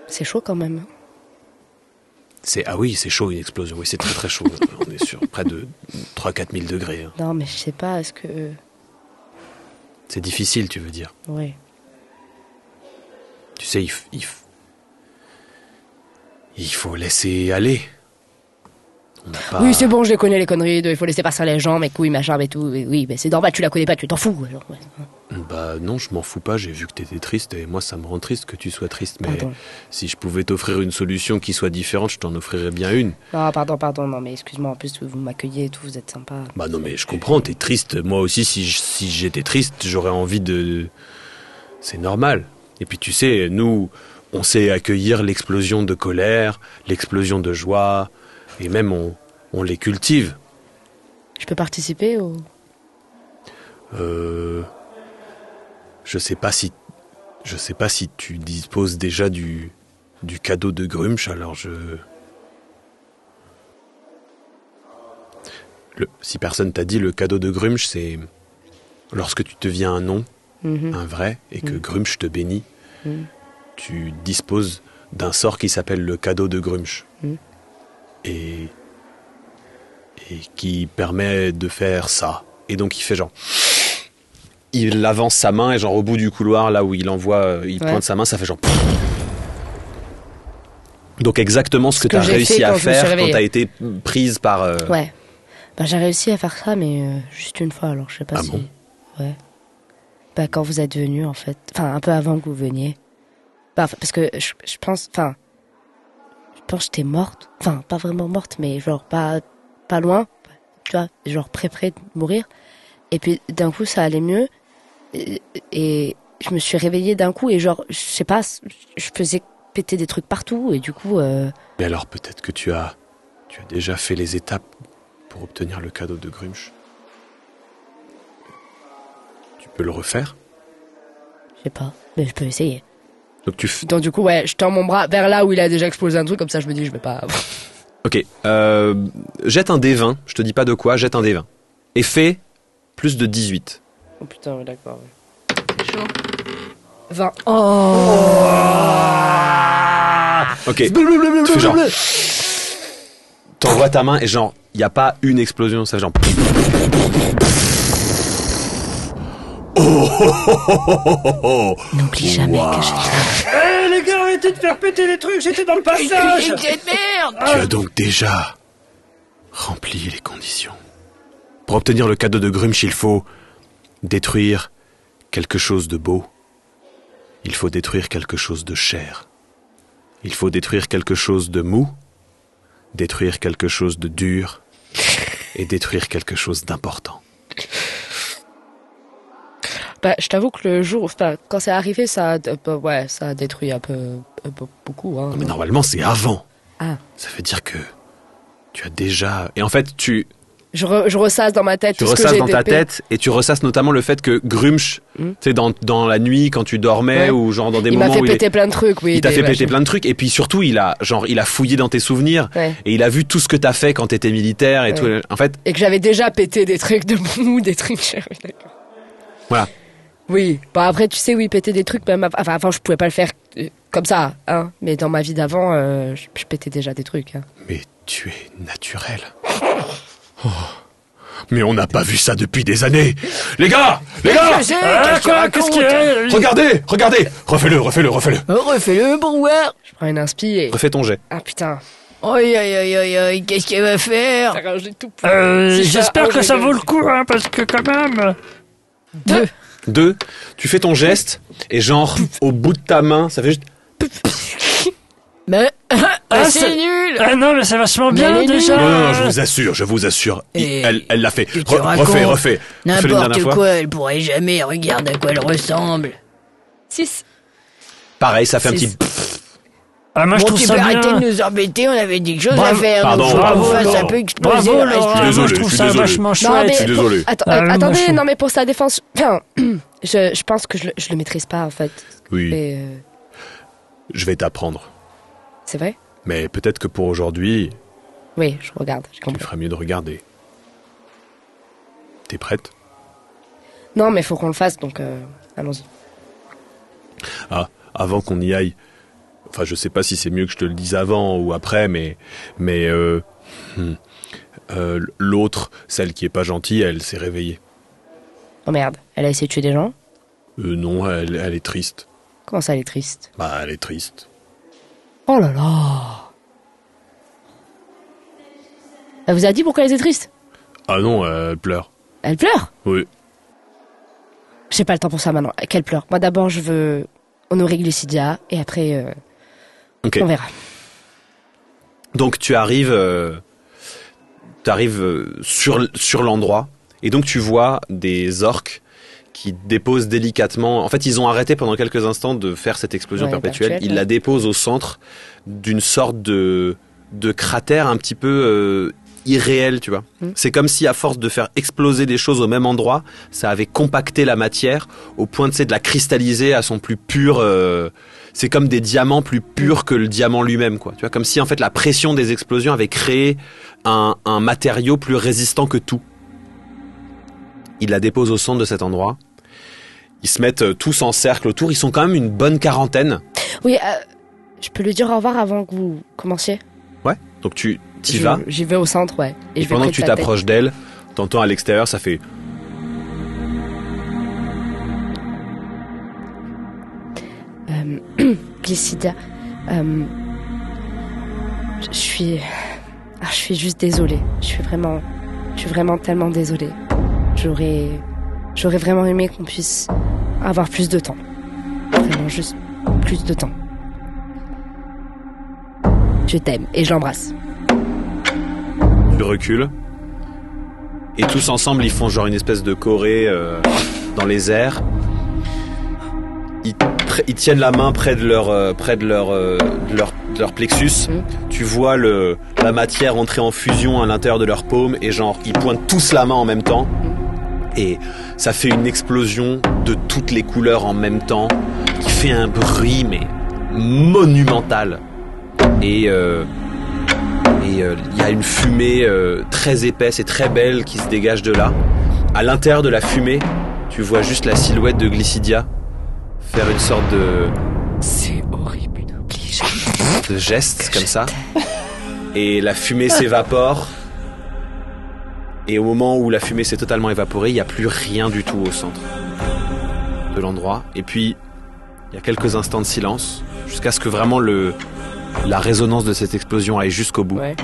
C'est chaud quand même. Ah oui, c'est chaud une explosion. Oui, c'est très très chaud. On est sur près de 3-4 000 degrés. Hein. Non, mais je sais pas, est-ce que... C'est difficile, tu veux dire. Oui. Tu sais, il faut laisser aller. On n'a pas... Oui, c'est bon, je les connais les conneries de il faut laisser passer les gens, mes couilles, machin, et tout. Oui, mais c'est normal, tu la connais pas, tu t'en fous. Genre, ouais. Bah non, je m'en fous pas, j'ai vu que t'étais triste et moi ça me rend triste que tu sois triste. Mais Pardon. si je pouvais t'offrir une solution qui soit différente, je t'en offrirais bien une. Ah, pardon, non, mais excuse-moi, en plus vous m'accueillez et tout, vous êtes sympa. Bah non, mais je comprends, t'es triste. Moi aussi, si j'étais triste, j'aurais envie de... C'est normal. Et puis tu sais, nous, on sait accueillir l'explosion de colère, l'explosion de joie, et même on les cultive. Je peux participer ou... Je sais pas si tu disposes déjà du cadeau de Grumsh, alors si personne t'a dit, le cadeau de Grumsh, c'est lorsque tu deviens un nom, un vrai, et que Grumsh te bénit, tu disposes d'un sort qui s'appelle le cadeau de Grumsh. Et qui permet de faire ça. Et donc il fait genre... Il avance sa main et genre au bout du couloir, là où il pointe sa main, ça fait genre... Donc exactement ce que tu as réussi à faire quand tu as été prise par... Ouais. Bah j'ai réussi à faire ça, mais juste une fois, alors je sais pas si... Bon ouais. Bah quand vous êtes venu en fait. Enfin, un peu avant que vous veniez. Bah, parce que je pense... Enfin... Je pense que j'étais morte. Enfin, pas vraiment morte, mais genre pas loin. Tu vois, genre près de mourir. Et puis d'un coup, ça allait mieux. Et je me suis réveillée d'un coup et genre, je sais pas, je faisais péter des trucs partout et du coup... Mais alors peut-être que tu as déjà fait les étapes pour obtenir le cadeau de Grumsh. Tu peux le refaire? Je sais pas, mais je peux essayer. Donc du coup, ouais, je tends mon bras vers là où il a déjà explosé un truc, comme ça je me dis, je vais pas... Ok, jette un D20, je te dis pas de quoi, jette un D20. Et fais plus de 18. Oh putain, ouais, d'accord. C'est chaud. 20. Ok, tu fais genre... T'envoies ta main et genre, il n'y a pas une explosion, ça fait genre... N'oublie jamais que je Les gars, arrêtez de faire péter les trucs, j'étais dans le passage. merde. Tu as donc déjà rempli les conditions. Pour obtenir le cadeau de Grumsh, il faut détruire quelque chose de beau. Il faut détruire quelque chose de cher. Il faut détruire quelque chose de mou, détruire quelque chose de dur et détruire quelque chose d'important. Bah, je t'avoue que le jour, enfin, quand c'est arrivé, ça a détruit un peu beaucoup. Hein, non, mais normalement, c'est avant. Ah. Ça veut dire que tu as déjà... Et en fait, je ressasse dans ma tête. Tu ressasses dans ta tête et tu ressasses notamment le fait que Grumsh, tu sais, dans la nuit quand tu dormais ou genre dans des moments où il m'a fait péter plein de trucs, oui. Il t'a fait péter plein de trucs et puis surtout il a fouillé dans tes souvenirs et il a vu tout ce que t'as fait quand t'étais militaire et tout. En fait. Et que j'avais déjà pété des trucs de mou, des trucs chers. Voilà. Oui. Bah après tu sais oui péter des trucs même avant je pouvais pas le faire comme ça hein. Mais dans ma vie d'avant je pétais déjà des trucs. Hein. Mais tu es naturel. Oh. Mais on n'a pas vu ça depuis des années. Les gars Qu'est-ce qu'il y a? Regardez, refais-le. Refais-le pour voir. Je prends une inspi et... Refais ton jet. Ah putain. Aïe, qu'est-ce qu'elle va faire? J'espère que ça vaut le coup, hein, parce que quand même... 2. Tu fais ton geste et genre au bout de ta main, ça fait juste... Mais c'est nul. Ah non, mais c'est vachement bien déjà. Non, je vous assure. Elle l'a fait. Refais. N'importe quoi, elle pourrait jamais. Regarde à quoi elle ressemble. 6. Pareil, ça fait un petit... moi, je Bon, trouve tu ça peux bien. arrêter de nous embêter, on avait des choses Bravo. à faire. Pardon, donc, bravo, faut Laurent. ça peut exploser. Bravo, reste- Laurent. désolé, Moi, je trouve je suis ça désolé. vachement Non, chouette. mais suis désolé. Attendez, moi, je- non, mais pour sa défense, enfin, je pense que je le maîtrise pas en fait. Oui, Et je vais t'apprendre. c'est vrai. Mais peut-être que pour aujourd'hui, Oui, je regarde. Je tu comprends. ferais mieux de regarder. T'es prête? Non, mais faut qu'on le fasse, donc allons-y. Ah, avant qu'on y aille, enfin je sais pas si c'est mieux que je te le dise avant ou après, mais l'autre, celle qui est pas gentille, elle s'est réveillée. Oh merde, elle a essayé de tuer des gens. Non, elle est triste. Comment ça, elle est triste? Bah, elle est triste. Oh là là. Elle vous a dit pourquoi elle était triste? Ah non, elle pleure. Elle pleure? Oui. J'ai pas le temps pour ça maintenant. Qu'elle pleure. Moi d'abord, je veux honorer Glycidia et après, Ok. on verra. Donc tu arrives sur l'endroit et donc tu vois des orques qui déposent délicatement. En fait, ils ont arrêté pendant quelques instants de faire cette explosion Ouais, perpétuelle. perpétuelle, Ils ouais. la déposent au centre d'une sorte de cratère un petit peu irréel, tu vois. C'est comme si à force de faire exploser des choses au même endroit, ça avait compacté la matière au point de la cristalliser à son plus pur. C'est comme des diamants plus purs que le diamant lui-même, quoi. Tu vois, comme si en fait la pression des explosions avait créé un matériau plus résistant que tout. Ils la déposent au centre de cet endroit. Ils se mettent tous en cercle autour. Ils sont quand même une bonne quarantaine. Oui, je peux lui dire au revoir avant que vous commenciez? Ouais. Donc tu t'y vas. J'y vais au centre, ouais. Et je vais pendant près que tu de sa tête. t'approches d'elle, t'entends à l'extérieur, ça fait. Glycidia, je suis juste désolée. Je suis vraiment tellement désolée. J'aurais vraiment aimé qu'on puisse avoir plus de temps. Vraiment juste plus de temps. Je t'aime et je l'embrasse. Tu recules. Et tous ensemble, ils font genre une espèce de choré dans les airs. Ils tiennent la main près de leur plexus. Tu vois la matière entrer en fusion à l'intérieur de leur paume et genre ils pointent tous la main en même temps. Et ça fait une explosion de toutes les couleurs en même temps qui fait un bruit mais monumental. Et il y a une fumée très épaisse et très belle qui se dégage de là. À l'intérieur de la fumée, tu vois juste la silhouette de Glycidia faire une sorte de... C'est horrible, de geste comme ça. Et la fumée s'évapore. Et au moment où la fumée s'est totalement évaporée, il n'y a plus rien du tout au centre de l'endroit. Et puis, il y a quelques instants de silence, jusqu'à ce que vraiment la résonance de cette explosion aille jusqu'au bout. Ouais.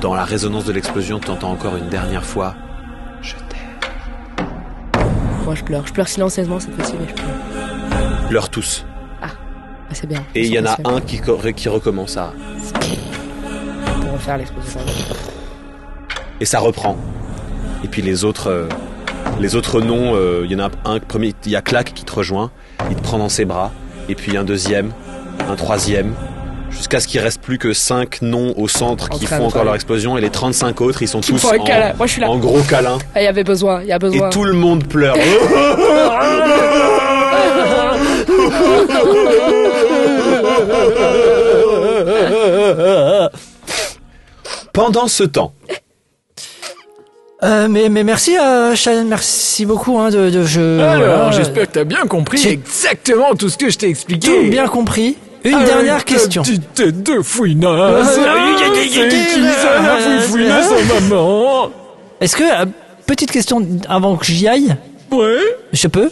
Dans la résonance de l'explosion, tu entends encore une dernière fois « Je t'aime ». Moi je pleure silencieusement cette fois-ci, mais je pleure. Pleurent tous. Ah, c'est bien. Et il y en a un qui recommence à... Pour refaire l'explosion. Et ça reprend. Et puis les autres noms, il y en a un premier, il y a Clack qui te rejoint, il te prend dans ses bras, et puis un deuxième, un troisième, jusqu'à ce qu'il reste plus que 5 noms au centre qui font encore leur explosion, et les 35 autres, ils sont tous font un câlin. Moi, je suis là. en gros câlin. Ah, il y avait besoin, Et tout le monde pleure. Pendant ce temps, Mais merci, Shannon, merci beaucoup. Alors, Voilà, j'espère que t'as bien compris j'ai exactement tout ce que je t'ai expliqué. tout bien compris. Une dernière question. Petite tête de fouinasse. C'est qui ça, la fouinasse en maman? Est-ce que, petite question avant que j'y aille, Ouais. je peux?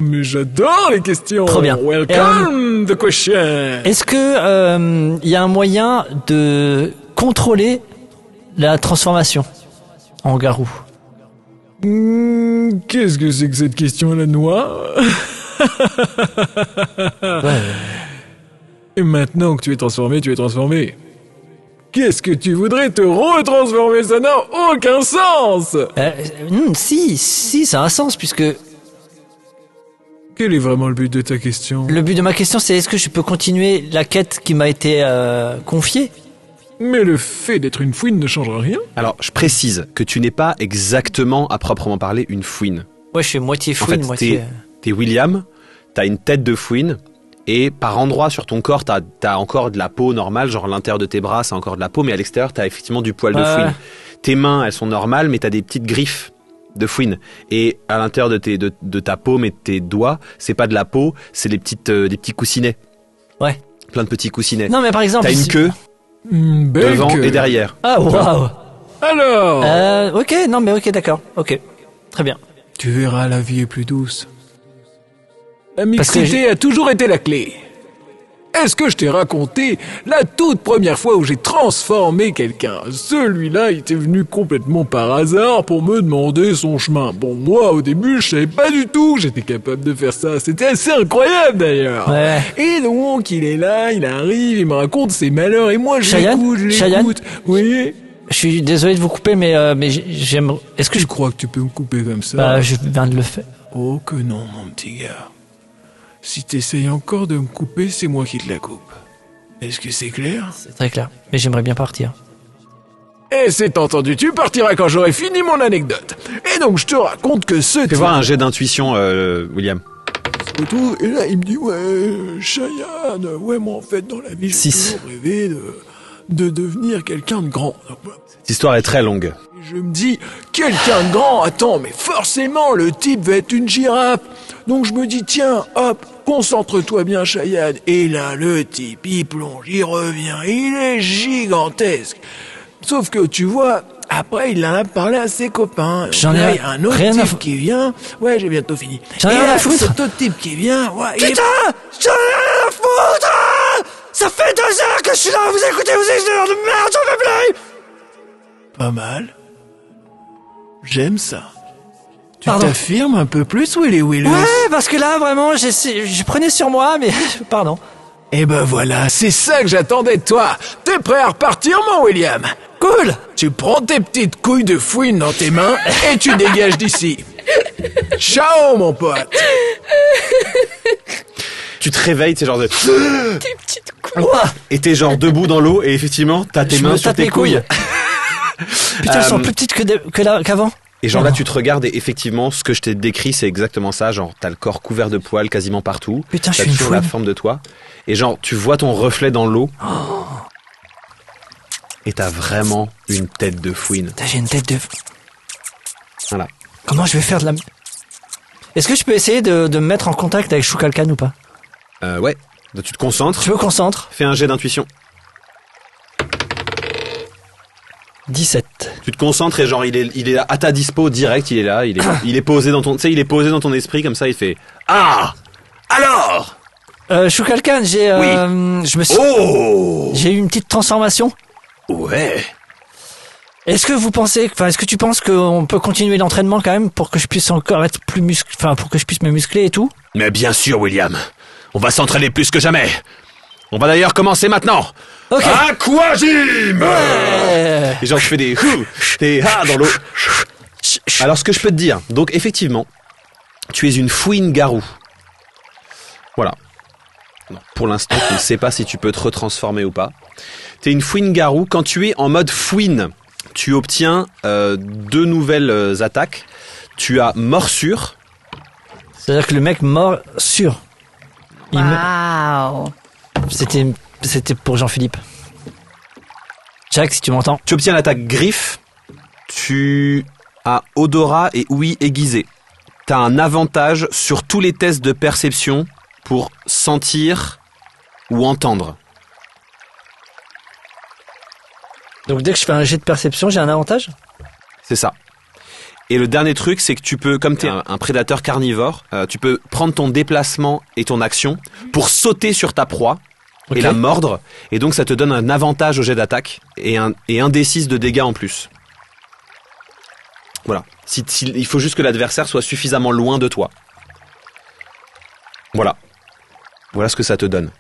Mais j'adore les questions. Trop bien. Welcome the question. Est-ce que y a un moyen de contrôler la transformation en garou? Qu'est-ce que c'est que cette question à la noix? Et maintenant que tu es transformé, tu es transformé. Qu'est-ce que tu voudrais te retransformer? Ça n'a aucun sens. Si, ça a un sens puisque Quel est vraiment le but de ta question? Le but de ma question, c'est est-ce que je peux continuer la quête qui m'a été confiée? Mais le fait d'être une fouine ne changera rien. Alors, je précise que tu n'es pas exactement, à proprement parler, une fouine. Ouais, je suis moitié En fouine, fait, moitié... t'es William, t'as une tête de fouine, et par endroits sur ton corps, t'as encore de la peau normale, genre l'intérieur de tes bras, c'est encore de la peau, mais à l'extérieur, t'as effectivement du poil de fouine. Tes mains, elles sont normales, mais t'as des petites griffes de fouine. Et à l'intérieur de ta paume et de tes doigts, c'est pas de la peau, c'est des petits coussinets. Ouais. Plein de petits coussinets. Non, mais par exemple... T'as une queue devant et derrière. Ah, waouh. Alors Ok, non, mais ok, d'accord. Ok, très bien. Tu verras, la vie est plus douce. La mixité a toujours été la clé. Est-ce que je t'ai raconté la toute première fois où j'ai transformé quelqu'un? Celui-là, il était venu complètement par hasard pour me demander son chemin. Bon, moi, au début, je savais pas du tout que j'étais capable de faire ça. C'était assez incroyable, d'ailleurs. Ouais. Et donc, il est là, il arrive, il me raconte ses malheurs, et moi, je l'écoute. Oui. Je suis désolé de vous couper, mais j'aime... Est-ce que je crois que tu peux me couper comme ça? Bah, je viens de le faire. Oh que non, mon petit gars. Si t'essayes encore de me couper, c'est moi qui te la coupe. Est-ce que c'est clair? C'est très clair, mais j'aimerais bien partir. Et c'est entendu, tu partiras quand j'aurai fini mon anecdote. Et donc je te raconte que ce... Fais voir un jet d'intuition, William. Et là, il me dit, ouais, Cheyenne, ouais, moi en fait, dans la vie, j'ai toujours rêvé de devenir quelqu'un de grand. Donc, cette histoire est très longue. Je me dis, quelqu'un de grand, attends, mais forcément, le type va être une girafe. Donc je me dis, tiens, hop, concentre-toi bien, Cheyenne. Et là, le type, il plonge, il revient, il est gigantesque. Sauf que, tu vois, après, il en a parlé à ses copains. J'en ai là, il y a un autre type qui vient. Ouais, j'ai bientôt fini. J'en ai rien à foutre. Cet autre type qui vient, ouais, putain, j'en ai rien à foutre! Ça fait 2 heures que je suis là, vous écoutez vos histoires de merde, j'en peux plus! Pas mal. J'aime ça. Tu Pardon. t'affirmes un peu plus, Willy Willis? Ouais, parce que là, vraiment, je prenais sur moi, mais... Pardon. Eh ben voilà, c'est ça que j'attendais de toi. T'es prêt à repartir, mon William? Cool. Tu prends tes petites couilles de fouine dans tes mains et tu dégages d'ici. Ciao, mon pote. Tu te réveilles, c'est genre de... Tes petites couilles. Et t'es genre debout dans l'eau et effectivement, t'as tes mains sur tes couilles. Putain, elles sont plus petites qu'avant. Et genre là, tu te regardes et effectivement, ce que je t'ai décrit, c'est exactement ça. Genre, t'as le corps couvert de poils quasiment partout. Putain, je t'as suis une toujours la fouine. forme de toi. Et genre, tu vois ton reflet dans l'eau. Et t'as vraiment une tête de fouine. Putain, j'ai une tête de... Voilà. Comment je vais faire de la... Est-ce que je peux essayer de me mettre en contact avec Shukalkan ou pas? Ouais. Donc, tu te concentres. Je me concentre. Fais un jet d'intuition. 17. Tu te concentres et genre il est à ta dispo direct, il est là, il est posé dans ton, tu sais, il est posé dans ton esprit comme ça, il fait ah alors. Shukalkan, je me suis, j'ai eu une petite transformation. Ouais. Est-ce que tu penses qu'on peut continuer l'entraînement quand même pour que je puisse encore être plus pour que je puisse me muscler et tout? Mais bien sûr, William. On va s'entraîner plus que jamais. On va d'ailleurs commencer maintenant. Ok. Aquagym. Ouais. Et genre je fais des dans l'eau. Alors ce que je peux te dire, donc effectivement, tu es une fouine-garou. Voilà. Non, pour l'instant, tu ne sais pas si tu peux te retransformer ou pas. Tu es une fouine-garou. Quand tu es en mode fouine, tu obtiens 2 nouvelles attaques. Tu as morsure. C'est-à-dire que le mec mord sûr. Waouh. C'était pour Jean-Philippe. Jack, si tu m'entends. Tu obtiens l'attaque griffe. Tu as odorat et ouïe aiguisée. Tu as un avantage sur tous les tests de perception pour sentir ou entendre. Donc dès que je fais un jet de perception, j'ai un avantage? C'est ça. Et le dernier truc, c'est que tu peux, comme tu es un prédateur carnivore, tu peux prendre ton déplacement et ton action pour sauter sur ta proie et la mordre. Et donc ça te donne un avantage au jet d'attaque et un D6 de dégâts en plus. Voilà. Il faut juste que l'adversaire soit suffisamment loin de toi. Voilà. Voilà ce que ça te donne.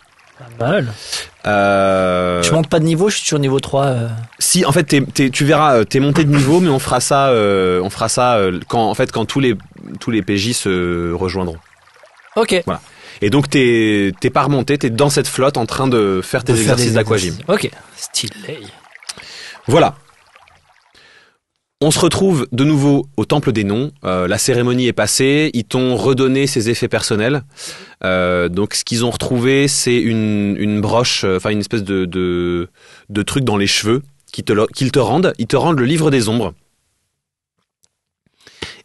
Pas mal. Je monte pas de niveau, je suis sur niveau 3. Si, en fait, tu verras, t'es monté de niveau, mais on fera ça quand tous les PJ se rejoindront. Ok. Voilà. Et donc t'es pas remonté, t'es dans cette flotte en train de faire tes exercices d'aquagym. Ok, stylé. Voilà. On se retrouve de nouveau au Temple des Noms. La cérémonie est passée. Ils t'ont redonné ses effets personnels. Donc, ce qu'ils ont retrouvé, c'est une broche, enfin une espèce de truc dans les cheveux qu'ils te rendent. Ils te rendent le livre des ombres.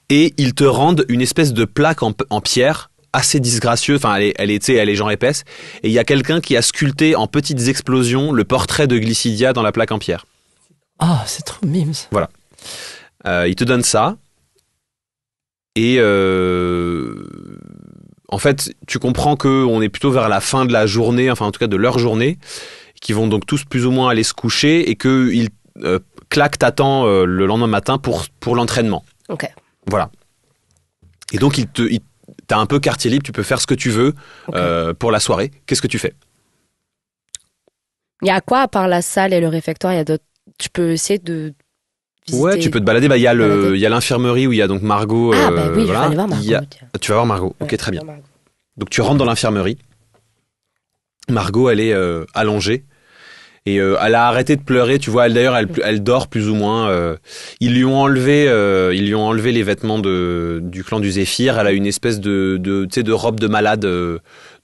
Et ils te rendent une espèce de plaque en pierre assez disgracieuse. Enfin, elle est genre épaisse. Et il y a quelqu'un qui a sculpté en petites explosions le portrait de Glycidia dans la plaque en pierre. Ah, c'est trop mimes. Voilà. Il te donne ça. Et en fait, tu comprends qu'on est plutôt vers la fin de la journée, enfin en tout cas de leur journée, qu'ils vont donc tous plus ou moins aller se coucher et que Claque t'attend le lendemain matin pour l'entraînement. Ok. Voilà. Et donc t'as un peu quartier libre, tu peux faire ce que tu veux pour la soirée. Qu'est-ce que tu fais? Il y a quoi à part la salle et le réfectoire? Il y a d'autres. Tu peux essayer de visiter. Ouais, tu peux te balader. Il y a l'infirmerie où il y a donc Margot. Ah bah oui, voilà. je vais aller voir Margot. Tu vas voir Margot. Ok, Ouais, très bien. Donc tu rentres dans l'infirmerie. Margot, elle est allongée et elle a arrêté de pleurer. Tu vois, elle dort plus ou moins. Ils lui ont enlevé les vêtements du clan du Zéphyr. Elle a une espèce de robe de malade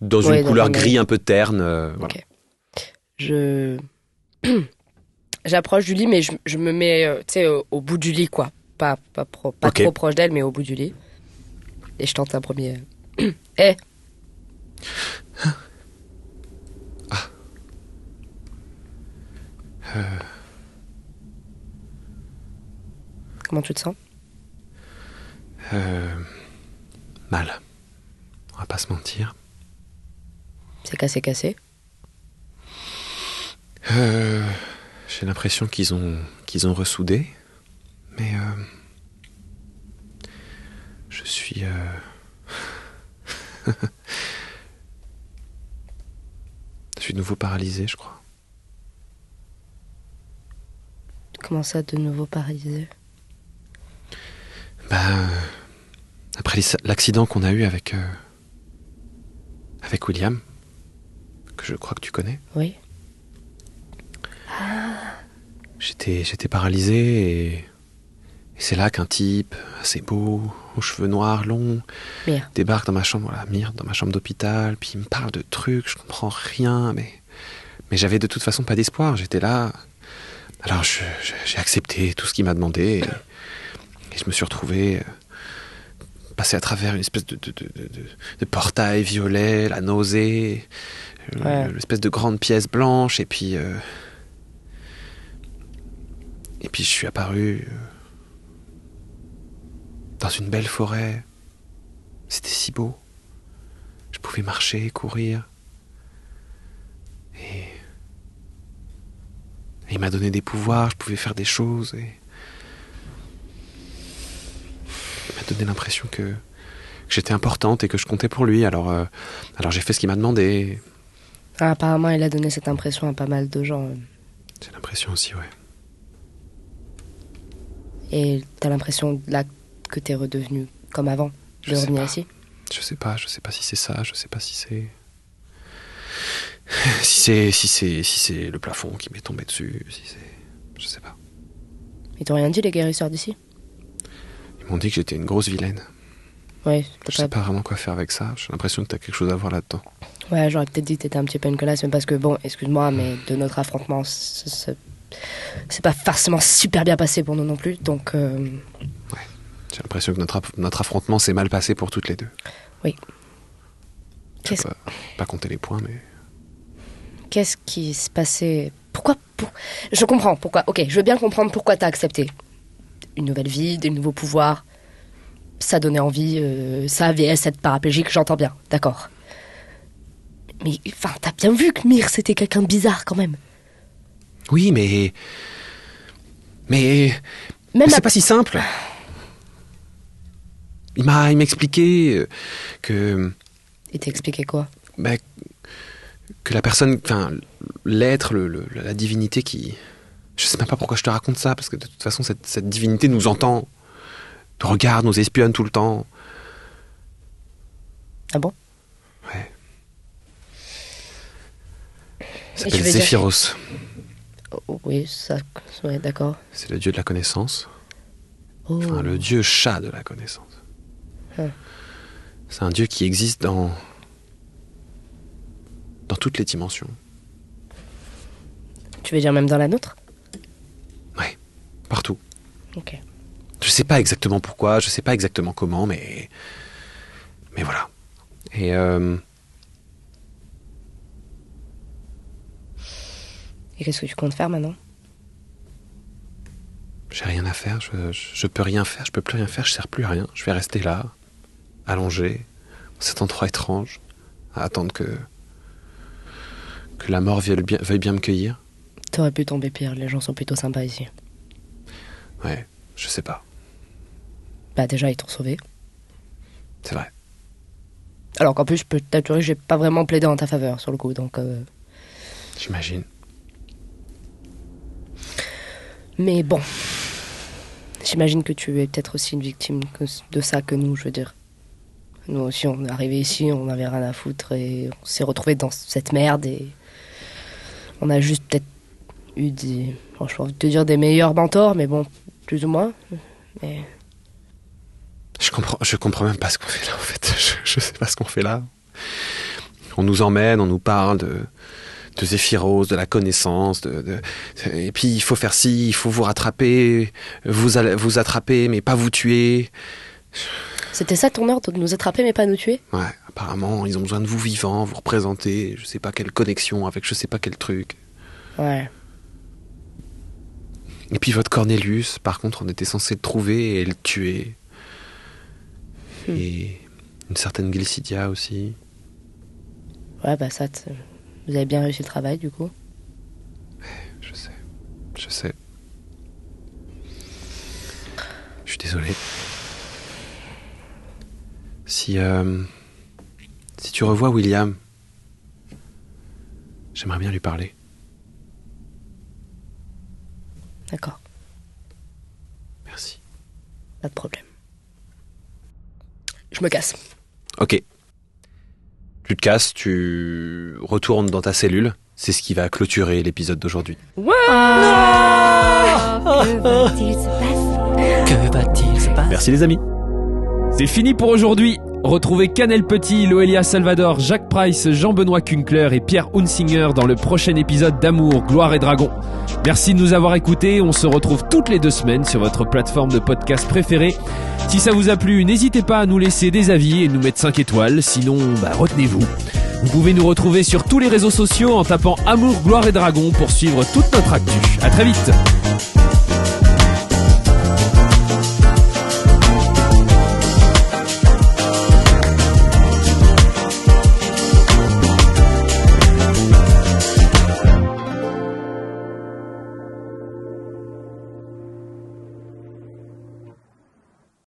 dans une couleur gris un peu terne. Voilà. Ok. J'approche du lit, mais je me mets au bout du lit, quoi. Pas trop proche d'elle, mais au bout du lit. Et je tente un premier. Eh. Comment tu te sens? Mal. On va pas se mentir. C'est cassé. J'ai l'impression qu'ils ont ressoudé, mais je suis je suis de nouveau paralysé, je crois. Comment ça, de nouveau paralysé? Après l'accident qu'on a eu avec William, que je crois que tu connais. Oui. J'étais paralysé et c'est là qu'un type assez beau, aux cheveux noirs longs, débarque dans ma chambre, dans ma chambre d'hôpital, puis il me parle de trucs, je comprends rien, mais j'avais de toute façon pas d'espoir, j'étais là. Alors j'ai accepté tout ce qu'il m'a demandé et je me suis retrouvé passé à travers une espèce de portail violet, la nausée, l'espèce de grande pièce blanche, et puis je suis apparu dans une belle forêt. C'était si beau. Je pouvais marcher, courir. Et il m'a donné des pouvoirs, je pouvais faire des choses. Et il m'a donné l'impression que j'étais importante et que je comptais pour lui. Alors j'ai fait ce qu'il m'a demandé. Ah, apparemment, il a donné cette impression à pas mal de gens. J'ai l'impression aussi, ouais. Et t'as l'impression là que t'es redevenu comme avant, de revenir ici? Je sais pas si c'est ça, je sais pas si c'est... Si c'est le plafond qui m'est tombé dessus, si c'est... Je sais pas. Ils t'ont rien dit, les guérisseurs d'ici? Ils m'ont dit que j'étais une grosse vilaine. Ouais. Je sais pas vraiment quoi faire avec ça, j'ai l'impression que t'as quelque chose à voir là-dedans. Ouais, j'aurais peut-être dit que t'étais un petit peu une connasse, mais parce que bon, excuse-moi, mais de notre affrontement, c'est pas forcément super bien passé pour nous non plus, donc... Ouais, j'ai l'impression que notre affrontement s'est mal passé pour toutes les deux. Oui. Je peux pas compter les points, mais... Qu'est-ce qui se passait? Pourquoi Je comprends, pourquoi. Ok, je veux bien comprendre pourquoi t'as accepté. Une nouvelle vie, des nouveaux pouvoirs. Ça donnait envie, ça VS être paraplégique, j'entends bien, d'accord. Mais, enfin, t'as bien vu que Myr, c'était quelqu'un de bizarre, quand même. Oui, mais c'est pas si simple. Il m'a expliqué que... Il t'a expliqué quoi? Que la personne, enfin, l'être, la divinité qui... Je sais même pas pourquoi je te raconte ça, parce que de toute façon, cette divinité nous entend, nous regarde, nous espionne tout le temps. Ah bon? s'appelle Zéphiros. Oui, ça, ouais, d'accord. C'est le dieu de la connaissance. Oh. Enfin, le dieu chat de la connaissance. Ah. C'est un dieu qui existe dans toutes les dimensions. Tu veux dire même dans la nôtre? Ouais, partout. Ok. Je sais pas exactement pourquoi, je sais pas exactement comment, mais voilà. Et qu'est-ce que tu comptes faire maintenant? j'ai rien à faire, je peux rien faire, je peux plus rien faire, je sers plus à rien. Je vais rester là, allongé, dans cet endroit étrange, à attendre que la mort veuille bien me cueillir. T'aurais pu tomber pire, les gens sont plutôt sympas ici. Ouais, je sais pas. Bah déjà, ils t'ont sauvé. C'est vrai. Alors qu'en plus, je peux t'assurer que j'ai pas vraiment plaidé en ta faveur, sur le coup, donc... J'imagine. Mais bon... J'imagine que tu es peut-être aussi une victime de ça que nous, je veux dire. Nous aussi, on est arrivés ici, on n'avait rien à foutre et on s'est retrouvés dans cette merde et... On a juste peut-être eu des... Franchement, envie de te dire des meilleurs mentors, mais bon, plus ou moins. Mais... Je comprends même pas ce qu'on fait là, en fait. Je sais pas ce qu'on fait là. On nous emmène, on nous parle de Zéphiros, de la connaissance, et puis il faut faire ci, il faut vous rattraper, vous attraper, mais pas vous tuer. C'était ça ton ordre, de nous attraper mais pas nous tuer? Ouais, apparemment, ils ont besoin de vous vivants, vous représenter, je sais pas quelle connexion avec je sais pas quel truc. Ouais. Et puis votre Cornelius, par contre, on était censé le trouver et le tuer. Et une certaine Glycidia aussi. Ouais, bah ça, vous avez bien réussi le travail, du coup. Je sais. Je suis désolé. Si tu revois William, j'aimerais bien lui parler. D'accord. Merci. Pas de problème. Je me casse. Ok. Tu te casses, tu retournes dans ta cellule. C'est ce qui va clôturer l'épisode d'aujourd'hui. Ouais. Que va-t-il se passer? Que va-t-il se passer? Merci les amis. C'est fini pour aujourd'hui. Retrouvez Canel Petit, Loelia Salvador, Jacques Price, Jean-Benoît Kunkler et Pierre Hunsinger dans le prochain épisode d'Amour, Gloire et Dragon. Merci de nous avoir écoutés. On se retrouve toutes les 2 semaines sur votre plateforme de podcast préférée. Si ça vous a plu, n'hésitez pas à nous laisser des avis et nous mettre 5 étoiles. Sinon, retenez-vous. Vous pouvez nous retrouver sur tous les réseaux sociaux en tapant Amour, Gloire et Dragon pour suivre toute notre actu. À très vite.